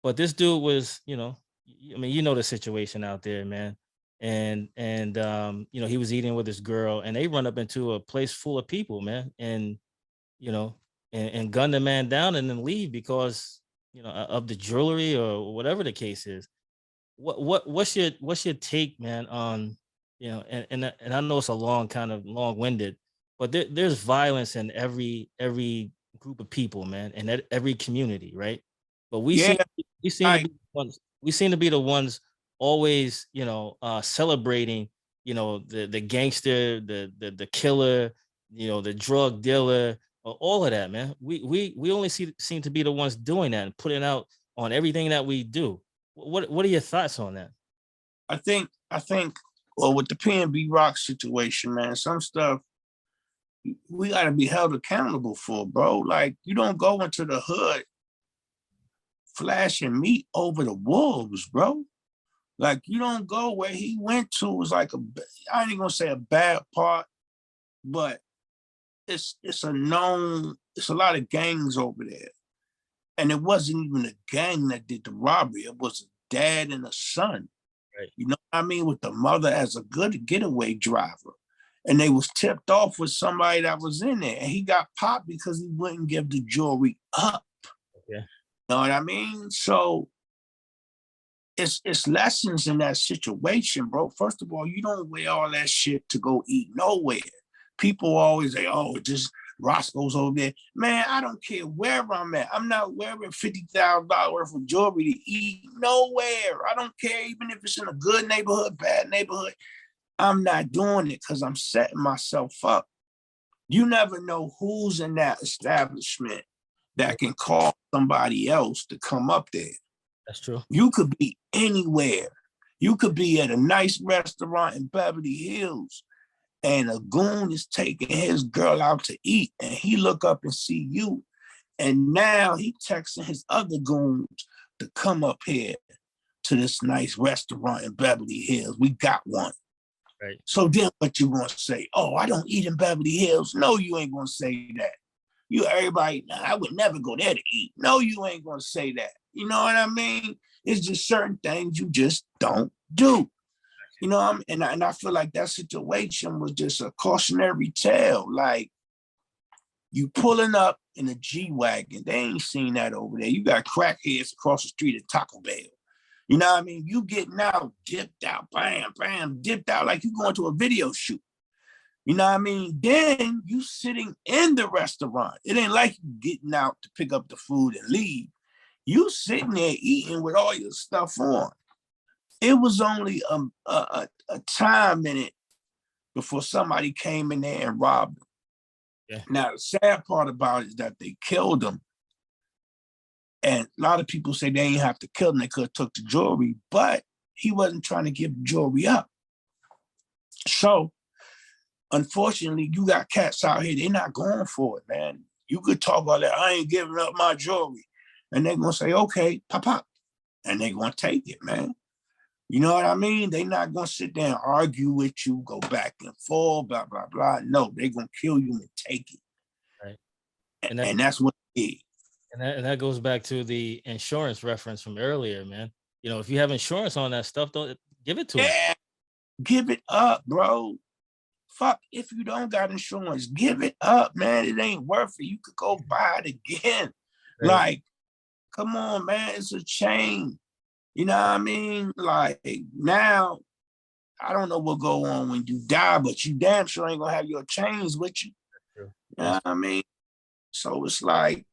but this dude was, I mean, the situation out there, man. And he was eating with his girl and they run up into a place full of people, man, and you know, and gun the man down and then leave because, of the jewelry or whatever the case is. What's your take, man, on, and I know it's a kind of long-winded, but there's violence in every group of people, man, and every community, right? But yeah. we seem to Like, be the ones we seem to be the ones always, celebrating, the gangster, the killer, the drug dealer, all of that, man. We only seem to be the ones doing that and putting out on everything that we do. What are your thoughts on that? I think, well, with the PNB Rock situation, man, some stuff we got to be held accountable for, bro. Like, you don't go into the hood flashing meat over the wolves, bro. Like, you don't go where he went to was like I ain't gonna say a bad part, but it's a known, it's a lot of gangs over there. And it wasn't even a gang that did the robbery. It was a dad and a son. Right. You know what I mean? With the mother as a good getaway driver. And they was tipped off with somebody that was in there. And he got popped because he wouldn't give the jewelry up. Okay. You know what I mean? So it's lessons in that situation, bro. First of all, you don't wear all that shit to go eat nowhere. People always say, oh, just Roscoe's over there. Man, I don't care where I'm at. I'm not wearing $50,000 worth of jewelry to eat nowhere. I don't care even if it's in a good neighborhood, bad neighborhood. I'm not doing it because I'm setting myself up. You never know who's in that establishment that can call somebody else to come up there. That's true. You could be anywhere. You could be at a nice restaurant in Beverly Hills and a goon is taking his girl out to eat and he look up and see you. And now he texting his other goons to come up here to this nice restaurant in Beverly Hills. We got one. Right. So then what you gonna say? Oh, I don't eat in Beverly Hills. No, you ain't gonna say that. You everybody, nah, I would never go there to eat. No, you ain't gonna say that. You know what I mean? It's just certain things you just don't do. You know what I mean? And I feel like that situation was just a cautionary tale. Like, you pulling up in a G-Wagon. They ain't seen that over there. You got crackheads across the street at Taco Bell. You know what I mean? You getting out, dipped out, bam, bam, dipped out like you going to a video shoot. You know what I mean? Then you sitting in the restaurant. It ain't like you getting out to pick up the food and leave. You sitting there eating with all your stuff on. It was only a time minute before somebody came in there and robbed him. Yeah. Now, the sad part about it is that they killed him. And a lot of people say they ain't have to kill him. They could have took the jewelry, but he wasn't trying to give the jewelry up. So, unfortunately, you got cats out here, they're not going for it, man. You could talk about that, I ain't giving up my jewelry. And they're going to say, okay, pop, pop. And they're going to take it, man. You know what I mean? They're not going to sit there and argue with you, go back and forth, blah, blah, blah. No, they're going to kill you and take it. Right. And that's what it is. And that goes back to the insurance reference from earlier, man. You know, if you have insurance on that stuff, don't give it to them. Give it up, bro. Fuck, if you don't got insurance, give it up, man. It ain't worth it. You could go buy it again. Right. Like, come on, man. It's a chain. You know what I mean? Like, now, I don't know what go on when you die, but you damn sure ain't gonna have your chains with you. You know what I mean? So it's like,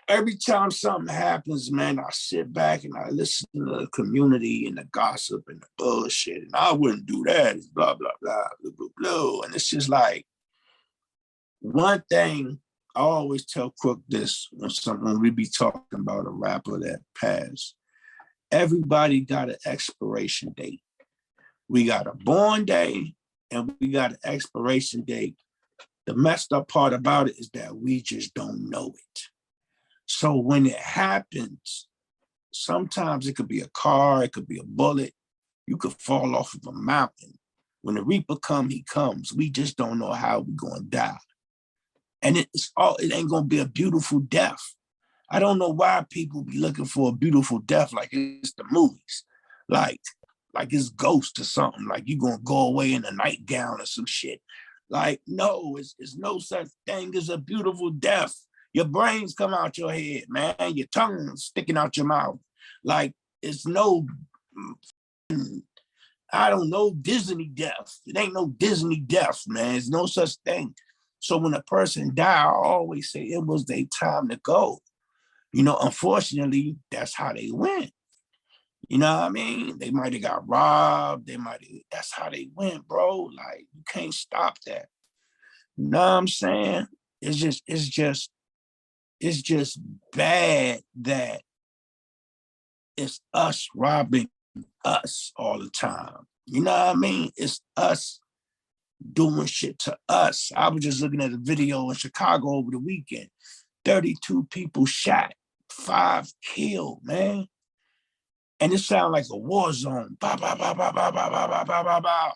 every time something happens, man, I sit back and I listen to the community and the gossip and the bullshit, and I wouldn't do that. It's blah, blah, blah, blah, blah, blah. And it's just like, one thing I always tell Crook this when we be talking about a rapper that passed. Everybody got an expiration date. We got a born day and we got an expiration date. The messed up part about it is that we just don't know it. So when it happens, sometimes it could be a car, it could be a bullet. You could fall off of a mountain. When the Reaper comes, he comes. We just don't know how we're going to die. And it ain't going to be a beautiful death. I don't know why people be looking for a beautiful death like it's the movies. Like it's Ghost or something. Like you're going to go away in a nightgown or some shit. Like, no, it's no such thing as a beautiful death. Your brains come out your head, man. Your tongue sticking out your mouth. Like, it's no, I don't know, Disney death. It ain't no Disney death, man. There's no such thing. So when a person die, I always say it was their time to go. You know, unfortunately, that's how they went. You know what I mean? They might have got robbed. That's how they went, bro. Like, you can't stop that. You know what I'm saying? It's just bad that it's us robbing us all the time. You know what I mean? It's us doing shit to us. I was just looking at a video in Chicago over the weekend. 32 people shot, 5 killed, man. And it sounded like a war zone. Bah, bah, bah, bah, bah, bah, bah, bah, bah, bah, bah.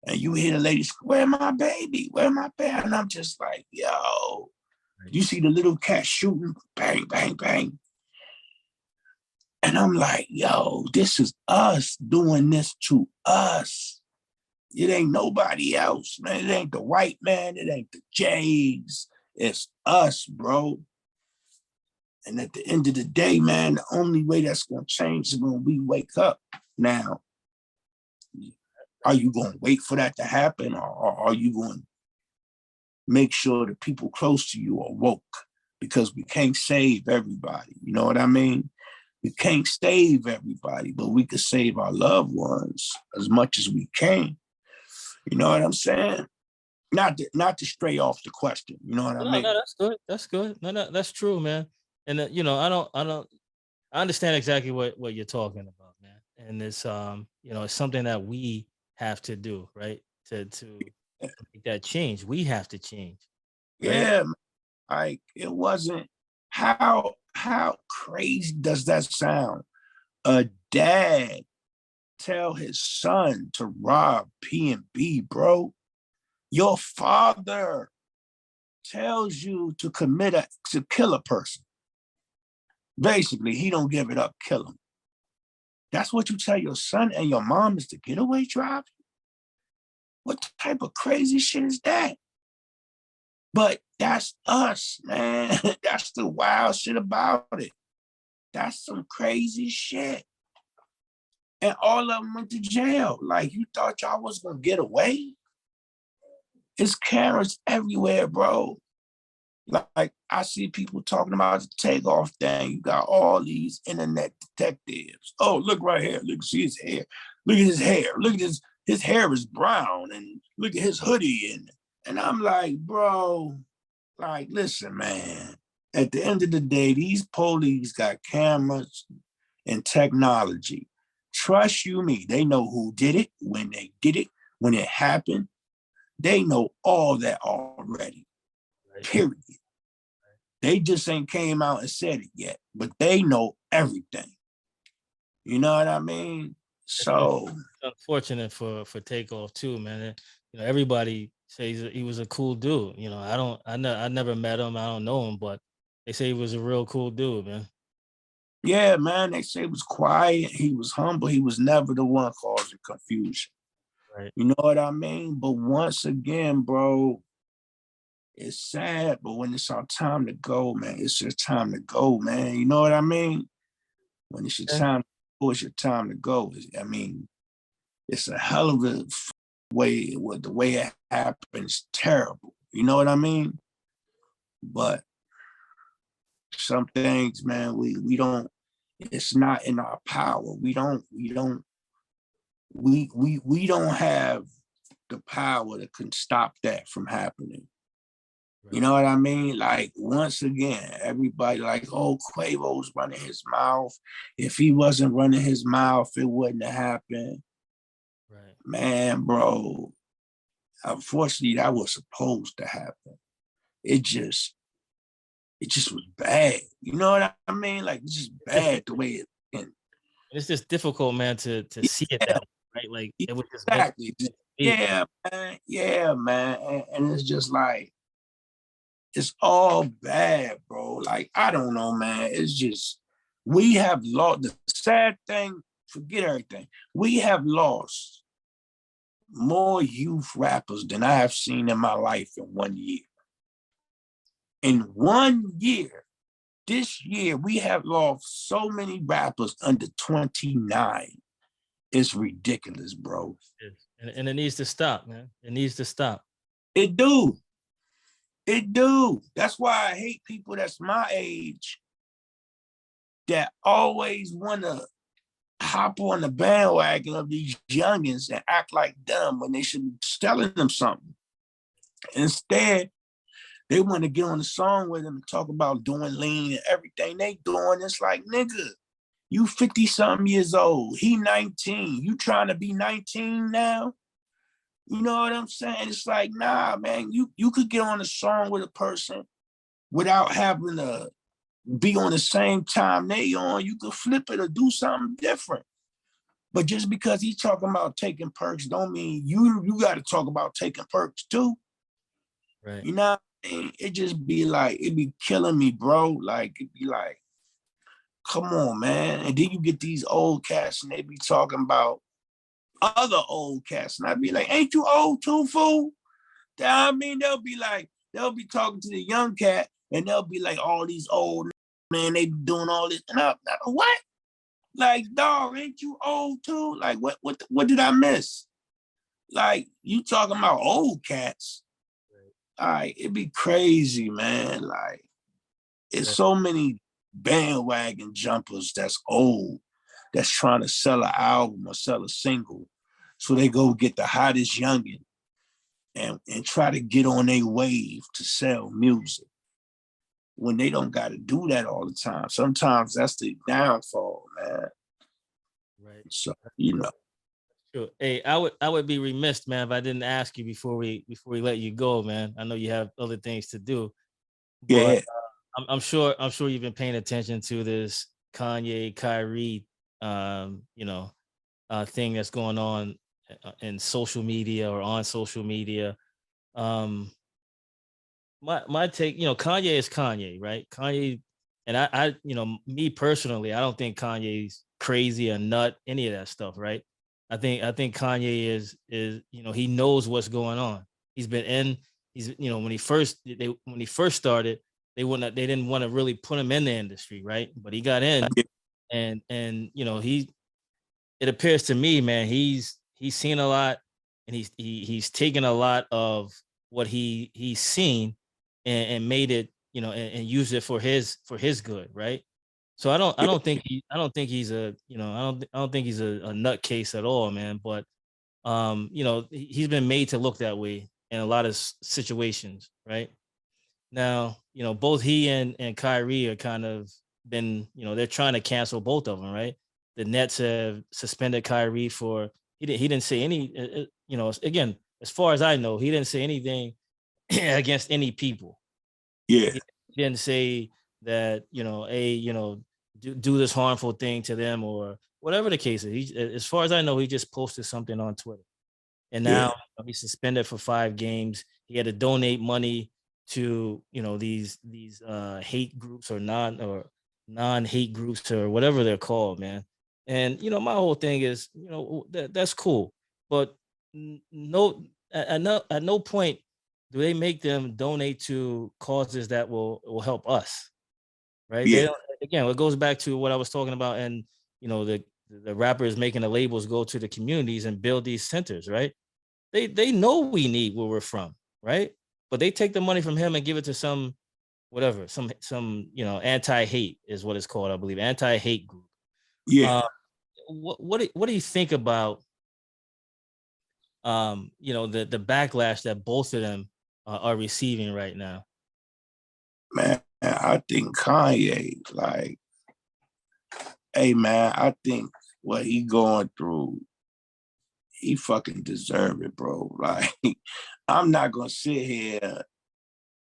And you hear the lady, where my baby? Where my baby? And I'm just like, yo, you see the little cat shooting, bang, bang, bang. And I'm like, yo, this is us doing this to us. It ain't nobody else, man. It ain't the white man. It ain't the Jays. It's us, bro. And at the end of the day, man, the only way that's going to change is when we wake up. Now, are you going to wait for that to happen, or are you going to make sure the people close to you are woke? Because we can't save everybody. You know what I mean? We can't save everybody, but we can save our loved ones as much as we can. You know what I'm saying? Not to stray off the question. You know what I mean? No, that's good. That's good. No, that's true, man. And you know, I understand exactly what you're talking about, man. And it's you know, it's something that we have to do, right? To make that change. We have to change. Right? Yeah, like it wasn't how crazy does that sound? A dad tell his son to rob P&B, bro. Your father tells you to kill a person. Basically, he don't give it up, kill him. That's what you tell your son and your mom is the getaway driver? What type of crazy shit is that? But that's us, man. That's the wild shit about it. That's some crazy shit. And all of them went to jail. Like, you thought y'all was gonna get away? There's cameras everywhere, bro. Like, I see people talking about the takeoff thing. You got all these internet detectives. Oh, look right here. Look, see his hair. Look at his hair. Look at his hair is brown, and look at his hoodie. And I'm like, bro, like, listen, man. At the end of the day, these police got cameras and technology. Trust you me, they know who did it, when they did it, when it happened. They know all that already, period. They just ain't came out and said it yet, but they know everything. You know what I mean? So it's unfortunate for Takeoff too, man. You know, everybody says he was a cool dude. You know, I never met him, I don't know him, but they say he was a real cool dude, man. yeah, man, they say he was quiet, he was humble, he was never the one causing confusion. Right. You know what I mean? But once again, bro, it's sad, but when it's our time to go, man, it's your time to go, man. You know what I mean? When it's your time to go, it's your time to go. I mean, it's a hell of a way, the way it happens, terrible. You know what I mean? But some things, man, we don't, it's not in our power. We don't have the power that can stop that from happening. You know what I mean? Like, once again, everybody like, oh, Quavo's running his mouth. If he wasn't running his mouth, it wouldn't have happened. Right. Man, bro, unfortunately, that was supposed to happen. It just was bad. You know what I mean? Like, it's just bad the way it went. It's just difficult, man, to see it that way, right? Like, it was just exactly. Yeah, man. Yeah, man. And it's just like, it's all bad, bro. Like, I don't know, man. It's just, we have lost, the sad thing, forget everything. We have lost more youth rappers than I have seen in my life in 1 year. In 1 year, this year, we have lost so many rappers under 29. It's ridiculous, bro. And it needs to stop, man. It needs to stop. It do. It do. That's why I hate people that's my age that always want to hop on the bandwagon of these youngins and act like dumb when they should be telling them something. Instead, they want to get on the song with them and talk about doing lean and everything they doing. It's like, nigga, you 50-something years old. He 19. You trying to be 19 now? You know what I'm saying? It's like, nah, man, you could get on a song with a person without having to be on the same time they on. You could flip it or do something different. But just because he's talking about taking perks don't mean you got to talk about taking perks too. Right. You know, it just be like, it be killing me, bro. Like, it be like, come on, man. And then you get these old cats and they be talking about other old cats. And I'd be like, ain't you old too, fool? I mean, they'll be talking to the young cat and they'll be like, all these old, man, they be doing all this. And I'm like, what? Like, dog, ain't you old too? Like, what did I miss? Like, you talking about old cats. All right, it'd be crazy, man. Like, it's so many bandwagon jumpers that's old, that's trying to sell an album or sell a single. So they go get the hottest youngin and try to get on their wave to sell music when they don't got to do that all the time. Sometimes that's the downfall, man. Right. So, you know. Sure. Hey, I would be remiss, man, if I didn't ask you before we let you go, man. I know you have other things to do, but Yeah. I'm sure you've been paying attention to this Kanye Kyrie you know, thing that's going on in social media or on social media. Um, my take, Kanye is Kanye, right? Kanye, and me personally, I don't think Kanye's crazy or nut, any of that stuff, right? I think Kanye is he knows what's going on. He's been in. He's when he first started, they didn't want to really put him in the industry, right? But he got in, and it appears to me, man, he's seen a lot, and he's taken a lot of what he's seen, and made it, and used it for his good, right? So I don't think he's a, I don't think he's a nutcase at all, man. But he's been made to look that way in a lot of situations, right? Now, both he and Kyrie are kind of been, they're trying to cancel both of them, right? The Nets have suspended Kyrie for he didn't say any, again, as far as I know, he didn't say anything against any people. Yeah. He didn't say that, do this harmful thing to them or whatever the case is. As far as I know, he just posted something on Twitter, and Yeah. now he's suspended for 5 games. He had to donate money to these hate groups or non-hate groups or whatever they're called, man. And my whole thing is, that's cool, but no, at no point do they make them donate to causes that will help us, right? They Yeah. don't, again, it goes back to what I was talking about, and the rappers making the labels go to the communities and build these centers, right? They know we need where we're from, right? But they take the money from him and give it to some whatever, some anti-hate is what it's called, I believe, anti-hate group. Yeah. Uh, what do you think about the backlash that both of them are receiving right now? Man, I think Kanye, like, hey man, I think what he going through, he fucking deserve it, bro. Like, I'm not gonna sit here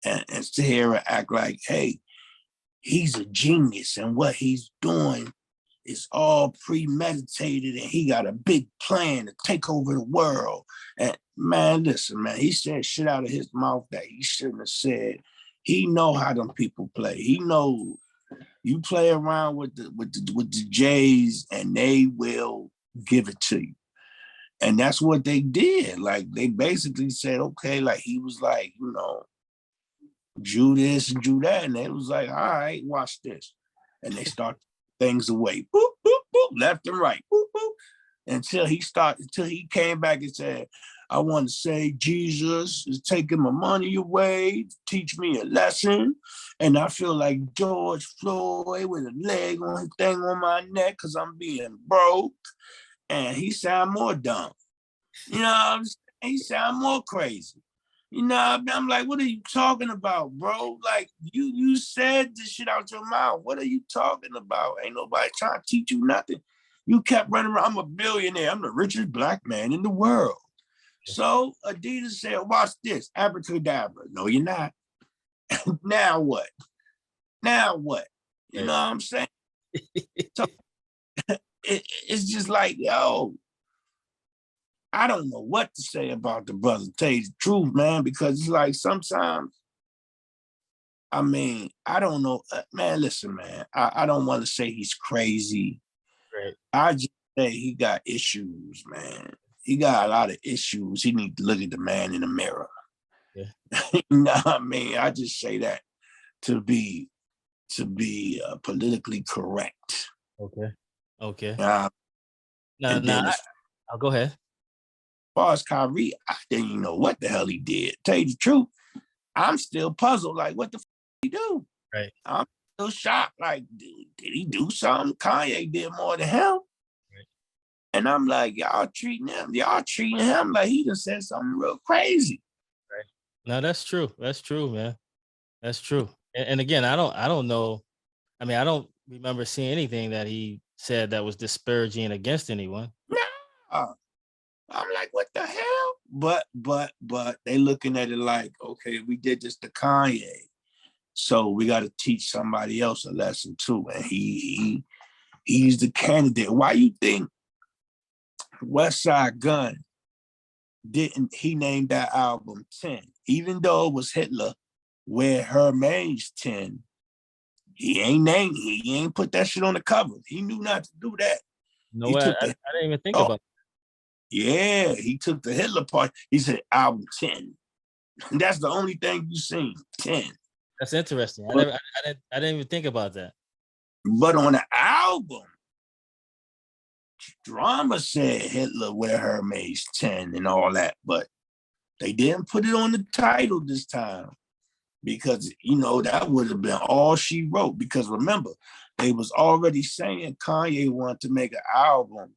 and sit here and act like, hey, he's a genius and what he's doing is all premeditated and he got a big plan to take over the world. And man, listen, man, he said shit out of his mouth that he shouldn't have said. He know how them people play. He know you play around with the Jays and they will give it to you. And that's what they did. Like, they basically said, okay, like, he was like, Jew this and Jew that. And they was like, all right, watch this. And they start things away, boop, boop, boop, left and right, boop, boop, until he came back and said, I want to say Jesus is taking my money away, teach me a lesson. And I feel like George Floyd with a leg on his thing on my neck because I'm being broke. And he sound more dumb. You know what I'm saying? He sound more crazy. I'm like, what are you talking about, bro? Like, you said this shit out your mouth. What are you talking about? Ain't nobody trying to teach you nothing. You kept running around. I'm a billionaire. I'm the richest black man in the world. So Adidas said, watch this, abracadabra. No, you're not. Now what? Now what? You know what I'm saying? So it's just like, yo, I don't know what to say about the brother. Tell you the truth, man, because it's like sometimes, I mean, I don't know. Man, listen, man, I don't want to say he's crazy. Right. I just say he got issues, man. He got a lot of issues. He need to look at the man in the mirror. Yeah. You know what I mean? I just say that to be politically correct. Okay. I'll go ahead. As far as Kyrie, I didn't even know what the hell he did. Tell you the truth, I'm still puzzled. Like, what the fuck did he do? Right. I'm still shocked. Like, did he do something? Kanye did more than him. Right. And I'm like, y'all treating him like he just said something real crazy. Right. No, that's true. That's true, man. That's true. And again, I don't know. I mean, I don't remember seeing anything that he said that was disparaging against anyone. No. I'm like, what the hell? But they looking at it like, okay, we did this to Kanye, so we got to teach somebody else a lesson too. And he He's the candidate. Why you think West Side Gun didn't he named that album 10? Even though it was Hitler, where Hermes 10, he ain't put that shit on the cover. He knew not to do that. You know He what? took I the didn't even think about yeah, he took the Hitler part. He said album 10. That's the only thing you seen, 10. That's interesting. I didn't even think about that. But on the album, Drama said Hitler wear Hermes 10 and all that, but they didn't put it on the title this time because, you know, that would have been all she wrote. Because remember, they was already saying Kanye wanted to make an album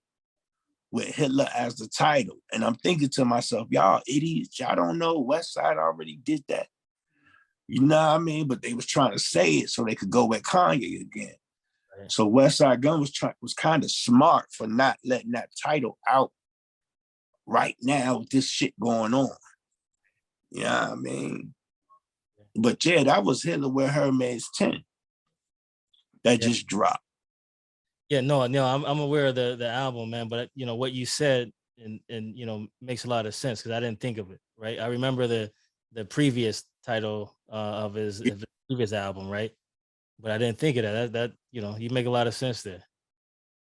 with Hitler as the title. And I'm thinking to myself, y'all idiots, y'all don't know West Side already did that. You know what I mean? But they was trying to say it so they could go with Kanye again. Right. So West Side Gun was kind of smart for not letting that title out right now with this shit going on. You know what I mean? But yeah, that was Hitler with Hermes 10 that just dropped. Yeah, no, I'm aware of the album, man. But you know what you said, and you know makes a lot of sense because I didn't think of it. Right, I remember the previous title of his previous album, right? But I didn't think of that. That you know, you make a lot of sense there.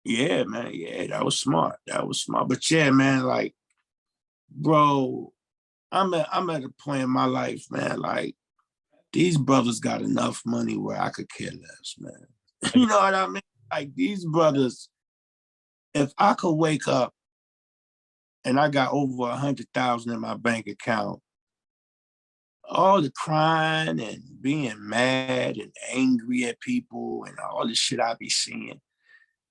Yeah, man. Yeah, that was smart. That was smart. But yeah, man, like, bro, I'm at a point in my life, man. Like, these brothers got enough money where I could care less, man. You know what I mean? Like these brothers, if I could wake up and I got over 100,000 in my bank account, all the crying and being mad and angry at people and all the shit I be seeing,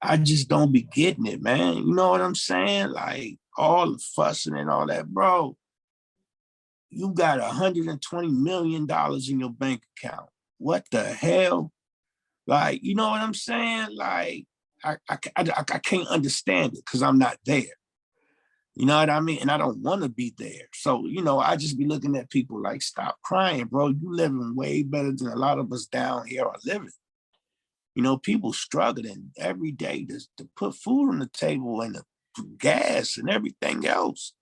I just don't be getting it, man. You know what I'm saying? Like all the fussing and all that, bro. You got $120 million in your bank account. What the hell? Like, you know what I'm saying? Like, I can't understand it because I'm not there. You know what I mean? And I don't want to be there. So, you know, I just be looking at people like, stop crying, bro. You living way better than a lot of us down here are living. You know, people struggling every day to put food on the table and the gas and everything else.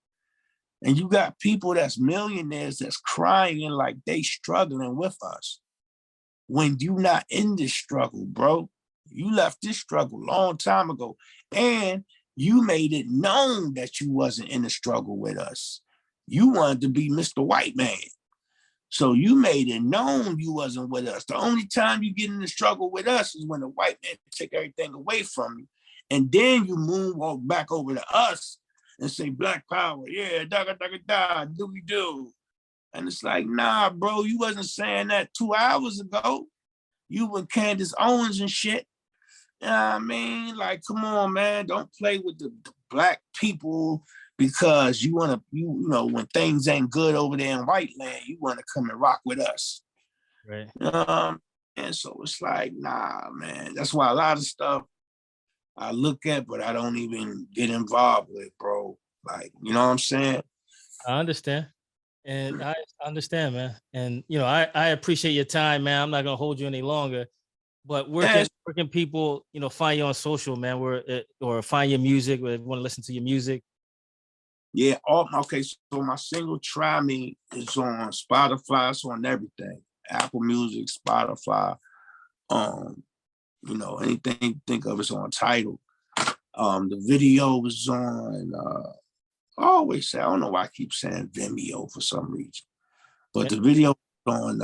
And you got people that's millionaires that's crying like they struggling with us. When you not in this struggle, bro. You left this struggle a long time ago. And you made it known that you wasn't in the struggle with us. You wanted to be Mr. White Man. So you made it known you wasn't with us. The only time you get in the struggle with us is when the white man take everything away from you. And then you moonwalk back over to us and say, Black Power, yeah, da-da-da-da-da, do-we-do. And it's like, nah, bro, you wasn't saying that 2 hours ago. You with Candace Owens and shit. You know what I mean? Like, come on, man. Don't play with the black people because you want to, you know, when things ain't good over there in white land, you want to come and rock with us. Right. And so it's like, nah, man. That's why a lot of stuff I look at, but I don't even get involved with, bro. Like, you know what I'm saying? I understand. And I understand, man. And you know, I appreciate your time, man. I'm not gonna hold you any longer. But where can people, you know, find you on social, man? Or find your music, or want to listen to your music? Yeah, okay. So my single "Try Me" is on Spotify. It's on everything: Apple Music, Spotify. You know, anything you think of is on Tidal. The video was on. I always say, I don't know why I keep saying Vimeo for some reason, but the video on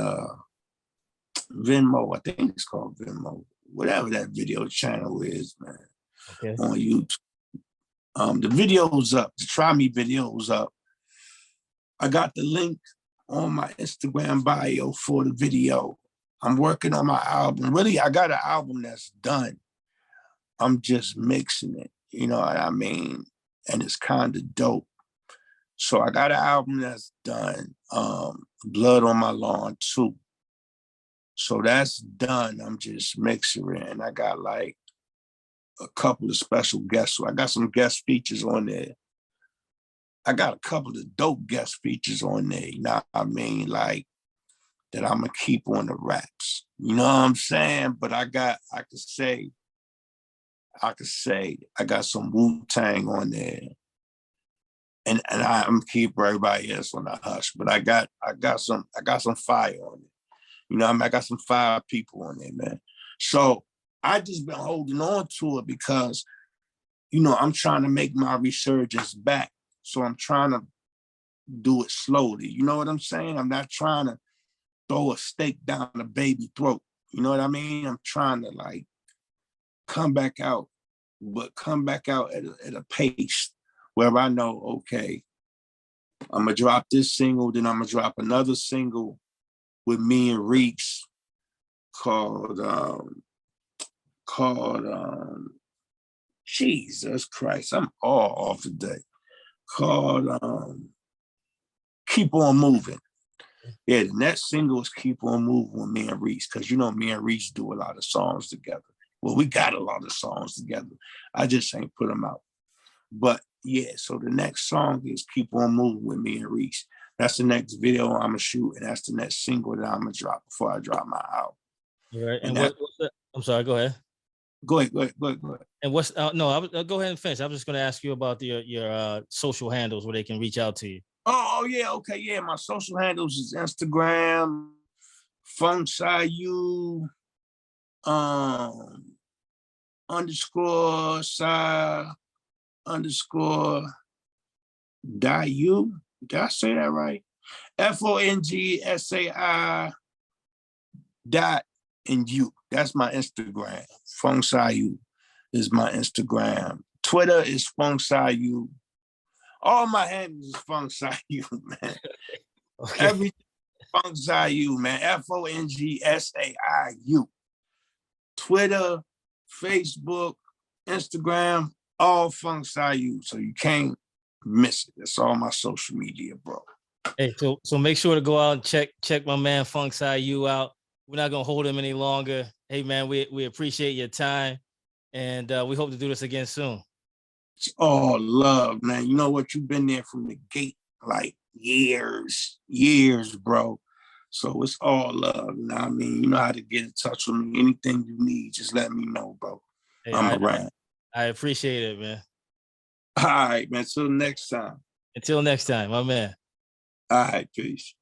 Venmo, I think it's called Venmo, whatever that video channel is, man. Okay. On YouTube. The video's up. The Try Me video's up. I got the link on my Instagram bio for the video. I'm working on my album. Really, I got an album that's done. I'm just mixing it. You know what I mean? And it's kind of dope. So I got an album that's done. Blood on My Lawn 2. So that's done. I'm just mixing it. And I got like a couple of special guests. So I got some guest features on there. I got a couple of dope guest features on there. You know what I mean? Like that I'm gonna keep on the raps. You know what I'm saying? But I could say I could say I got some Wu-Tang on there. And I'm keep everybody else on the hush, but I got some fire on it. You know, I got some fire people on there, man. So I just been holding on to it because, you know, I'm trying to make my resurgence back. So I'm trying to do it slowly. You know what I'm saying? I'm not trying to throw a stake down a baby throat. You know what I mean? I'm trying to like come back out, but come back out at a pace where I know, okay, I'm gonna drop this single, then I'm gonna drop another single with me and Reeks called Jesus Christ, I'm all off today. Called Keep On Moving. Yeah, the next single is Keep On Moving with me and Reeks, because you know me and Reeks do a lot of songs together. Well, we got a lot of songs together. I just ain't put them out. But yeah, so the next song is Keep On Moving with me and Reeks. That's the next video I'm gonna shoot, and that's the next single that I'm gonna drop before I drop my album. All right. And What's the, I'm sorry, go ahead. Go ahead. And what's no, go ahead and finish. I'm just gonna ask you about your social handles where they can reach out to you. Oh yeah, okay, yeah. My social handles is Instagram, Fong Sai U, underscore Sai underscore .u. Did I say that right? FONGSAI dot and U. That's my Instagram. Fong Sai U is my Instagram. Twitter is Fong Sai U. All my handles is Fong Sai U, man. Okay. Everything Fong Sai U, man. FONGSAIU. Twitter, Facebook, Instagram, all Fong Sai U. So you can't miss it. That's all my social media, bro. Hey, so make sure to go out and check my man Fong Sai U out. We're not gonna hold him any longer. Hey man, we appreciate your time, and we hope to do this again soon. It's all love, man. You know what? You've been there from the gate, like years, bro. So it's all love. You know what I mean? You know how to get in touch with me. Anything you need, just let me know, bro. Hey, I'm around. I appreciate it, man. All right, man. Till next time. Until next time, my man. All right, peace.